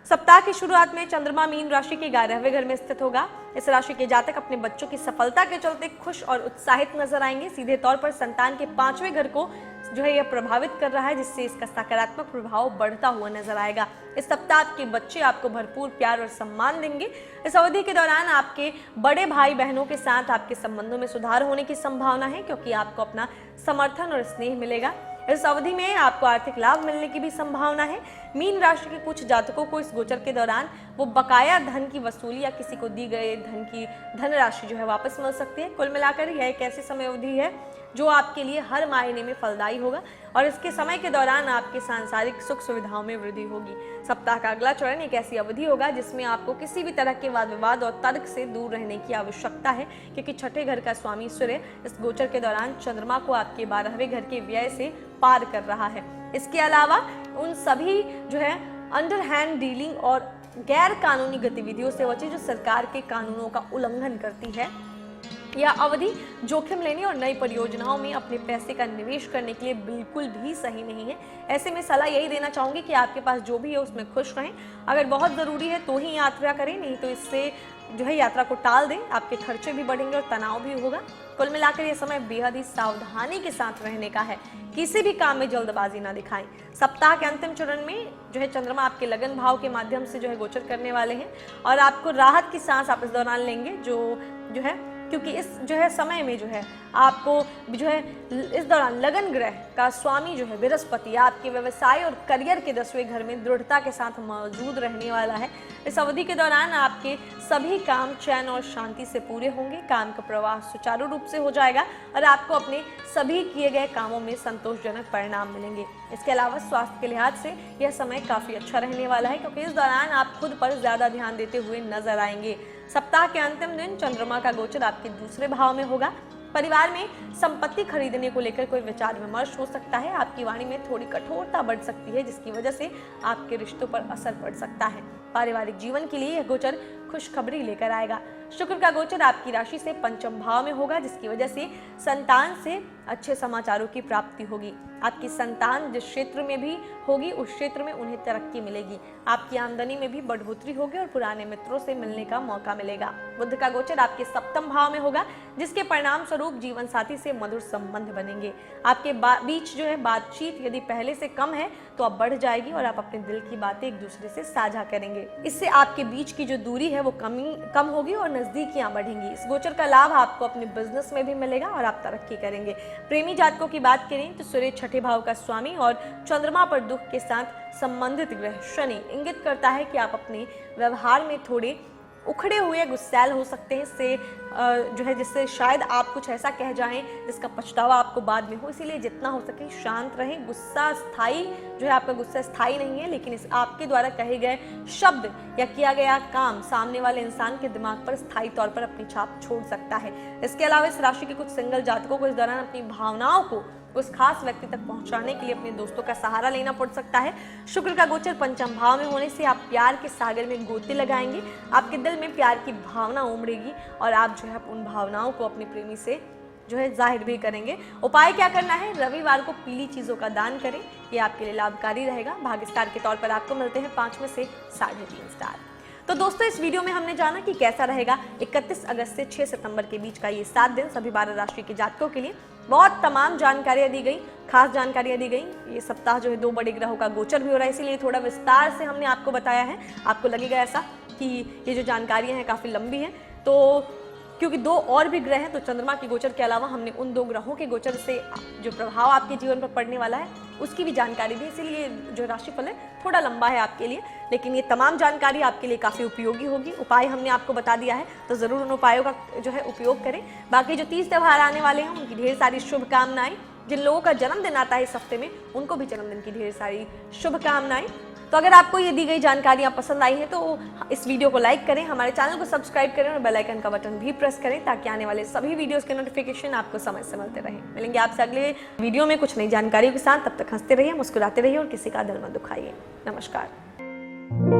सप्ताह की शुरुआत में चंद्रमा मीन राशि के 11वें घर में स्थित होगा। इस राशि के जातक अपने बच्चों की सफलता के चलते खुश और उत्साहित नजर आएंगे। सीधे तौर पर संतान के 5वें घर को जो है यह प्रभावित कर रहा है, जिससे इसका सकारात्मक प्रभाव बढ़ता हुआ नजर आएगा। इस सप्ताह आपके बच्चे आपको भरपूर प्यार और सम्मान देंगे। इस अवधि के दौरान आपके बड़े भाई बहनों के साथ आपके संबंधों में सुधार होने की संभावना है, क्योंकि आपको अपना समर्थन और स्नेह मिलेगा। इस अवधि में आपको आर्थिक लाभ मिलने की भी संभावना है। मीन राशि के कुछ जातकों को इस गोचर के दौरान वो बकाया धन की वसूली या किसी को दी गए धन राशि जो है वापस मिल सकती है। कुल मिलाकर यह एक ऐसी समय अवधि है जो आपके लिए हर मायने में फलदायी होगा और इसके समय के दौरान आपके सांसारिक सुख सुविधाओं में वृद्धि होगी। सप्ताह का अगला चरण एक ऐसी अवधि होगा जिसमें आपको किसी भी तरह के वाद विवाद और तर्क से दूर रहने की आवश्यकता है, क्योंकि छठे घर का स्वामी सूर्य इस गोचर के दौरान चंद्रमा को आपके 12वें घर के व्यय से पार कर रहा है। इसके अलावा उन सभी जो है अंडर हैंड डीलिंग और गैर कानूनी गतिविधियों से बचे जो सरकार के कानूनों का उल्लंघन करती है। यह अवधि जोखिम लेने और नई परियोजनाओं में अपने पैसे का निवेश करने के लिए बिल्कुल भी सही नहीं है। ऐसे में सलाह यही देना चाहूंगी कि आपके पास जो भी है उसमें खुश रहें। अगर बहुत ज़रूरी है तो ही यात्रा करें, नहीं तो इससे जो है यात्रा को टाल दें। आपके खर्चे भी बढ़ेंगे और तनाव भी होगा। कुल मिलाकर यह समय बेहद ही सावधानी के साथ रहने का है। किसी भी काम में जल्दबाजी ना दिखाएं। सप्ताह के अंतिम चरण में जो है चंद्रमा आपके लगन भाव के माध्यम से जो है गोचर करने वाले हैं और आपको राहत की सांस आप इस दौरान लेंगे, जो है क्योंकि इस जो है समय में जो है आपको जो है इस दौरान लगन ग्रह का स्वामी जो है बृहस्पति आपके व्यवसाय और करियर के 10वें घर में दृढ़ता के साथ मौजूद रहने वाला है। इस अवधि के दौरान आपके सभी काम चैन और शांति से पूरे होंगे। काम का प्रवाह सुचारू रूप से हो जाएगा और आपको अपने सभी किए गए कामों में संतोषजनक परिणाम मिलेंगे। इसके अलावा स्वास्थ्य के लिहाज से यह समय काफ़ी अच्छा रहने वाला है, क्योंकि इस दौरान आप खुद पर ज़्यादा ध्यान देते हुए नजर आएंगे। सप्ताह के अंतिम दिन चंद्रमा का गोचर आपके दूसरे भाव में होगा। परिवार में संपत्ति खरीदने को लेकर कोई विचार विमर्श हो सकता है। आपकी वाणी में थोड़ी कठोरता बढ़ सकती है, जिसकी वजह से आपके रिश्तों पर असर पड़ सकता है। पारिवारिक जीवन के लिए यह गोचर खुशखबरी लेकर आएगा। शुक्र का गोचर आपकी राशि से पंचम भाव में होगा, जिसकी वजह से संतान से अच्छे समाचारों की प्राप्ति होगी। आपकी संतान जिस क्षेत्र में भी होगी उस क्षेत्र में उन्हें तरक्की मिलेगी। आपकी आमदनी में भी बढ़ोतरी होगी और पुराने मित्रों से मिलने का मौका मिलेगा। बुध का गोचर आपके सप्तम भाव में होगा, जिसके परिणाम स्वरूप जीवन साथी से मधुर संबंध बनेंगे। आपके बीच जो है बातचीत यदि पहले से कम है तो अब बढ़ जाएगी और आप अपने दिल की बातें एक दूसरे से साझा करेंगे। इससे आपके बीच की जो दूरी है वो कम होगी और नजदीकियां बढ़ेंगी। इस गोचर का लाभ आपको अपने बिजनेस में भी मिलेगा और आप तरक्की करेंगे। प्रेमी जातकों की बात करें तो सूर्य छठे भाव का स्वामी और चंद्रमा पर दुख के साथ संबंधित ग्रह शनि इंगित करता है कि आप अपने व्यवहार में थोड़े उखड़े हुए गुस्सैल हो सकते हैं। इससे जो है जिससे शायद आप कुछ ऐसा कह जाएं जिसका पछतावा आपको बाद में हो, इसीलिए जितना हो सके शांत रहें। गुस्सा स्थायी जो है, आपका गुस्सा स्थायी नहीं है, लेकिन इस आपके द्वारा कहे गए शब्द या किया गया काम सामने वाले इंसान के दिमाग पर स्थायी तौर पर अपनी छाप छोड़ सकता है। इसके अलावा इस राशि के कुछ सिंगल जातकों को इस दौरान अपनी भावनाओं को उस खास व्यक्ति तक पहुंचाने के लिए अपने दोस्तों का सहारा लेना पड़ सकता है। शुक्र का गोचर पंचम भाव में होने से आप प्यार के सागर में गोते लगाएंगे। आपके दिल में प्यार की भावना उमड़ेगी और आप जो है उन भावनाओं को अपने प्रेमी से जो है जाहिर भी करेंगे। उपाय क्या करना है? रविवार को पीली चीजों का दान करें, ये आपके लिए लाभकारी रहेगा। भाग्य स्टार के तौर पर आपको मिलते हैं 5 में से 3.5 स्टार। तो दोस्तों, इस वीडियो में हमने जाना कि कैसा रहेगा 31 अगस्त से 6 सितंबर के बीच का ये 7 दिन सभी 12 राशि के जातकों के लिए। बहुत तमाम जानकारियां दी गई, खास जानकारियां दी गई। ये सप्ताह जो है 2 बड़े ग्रहों का गोचर भी हो रहा है, इसीलिए थोड़ा विस्तार से हमने आपको बताया है। आपको लगेगा ऐसा कि ये जो जानकारियां हैं काफ़ी लंबी हैं, तो क्योंकि 2 और भी ग्रह हैं, तो चंद्रमा के गोचर के अलावा हमने उन 2 ग्रहों के गोचर से जो प्रभाव आपके जीवन पर पड़ने वाला है उसकी भी जानकारी दी, इसीलिए जो राशिफल है थोड़ा लंबा है आपके लिए, लेकिन ये तमाम जानकारी आपके लिए काफ़ी उपयोगी होगी। उपाय हमने आपको बता दिया है, तो ज़रूर उन उपायों का जो है उपयोग करें। बाकी जो 30 त्यौहार आने वाले हैं उनकी ढेर सारी शुभकामनाएं। जिन लोगों का जन्मदिन आता है इस हफ्ते में उनको भी जन्मदिन की ढेर सारी शुभकामनाएं। तो अगर आपको ये दी गई जानकारियाँ पसंद आई हैं तो इस वीडियो को लाइक करें, हमारे चैनल को सब्सक्राइब करें और बेल आइकन का बटन भी प्रेस करें, ताकि आने वाले सभी वीडियोस के नोटिफिकेशन आपको समय से मिलते रहें। मिलेंगे आपसे अगले वीडियो में कुछ नई जानकारियों के साथ। तब तक हंसते रहिए, मुस्कुराते रहिए और किसी का दिल मत दुखाइए। नमस्कार।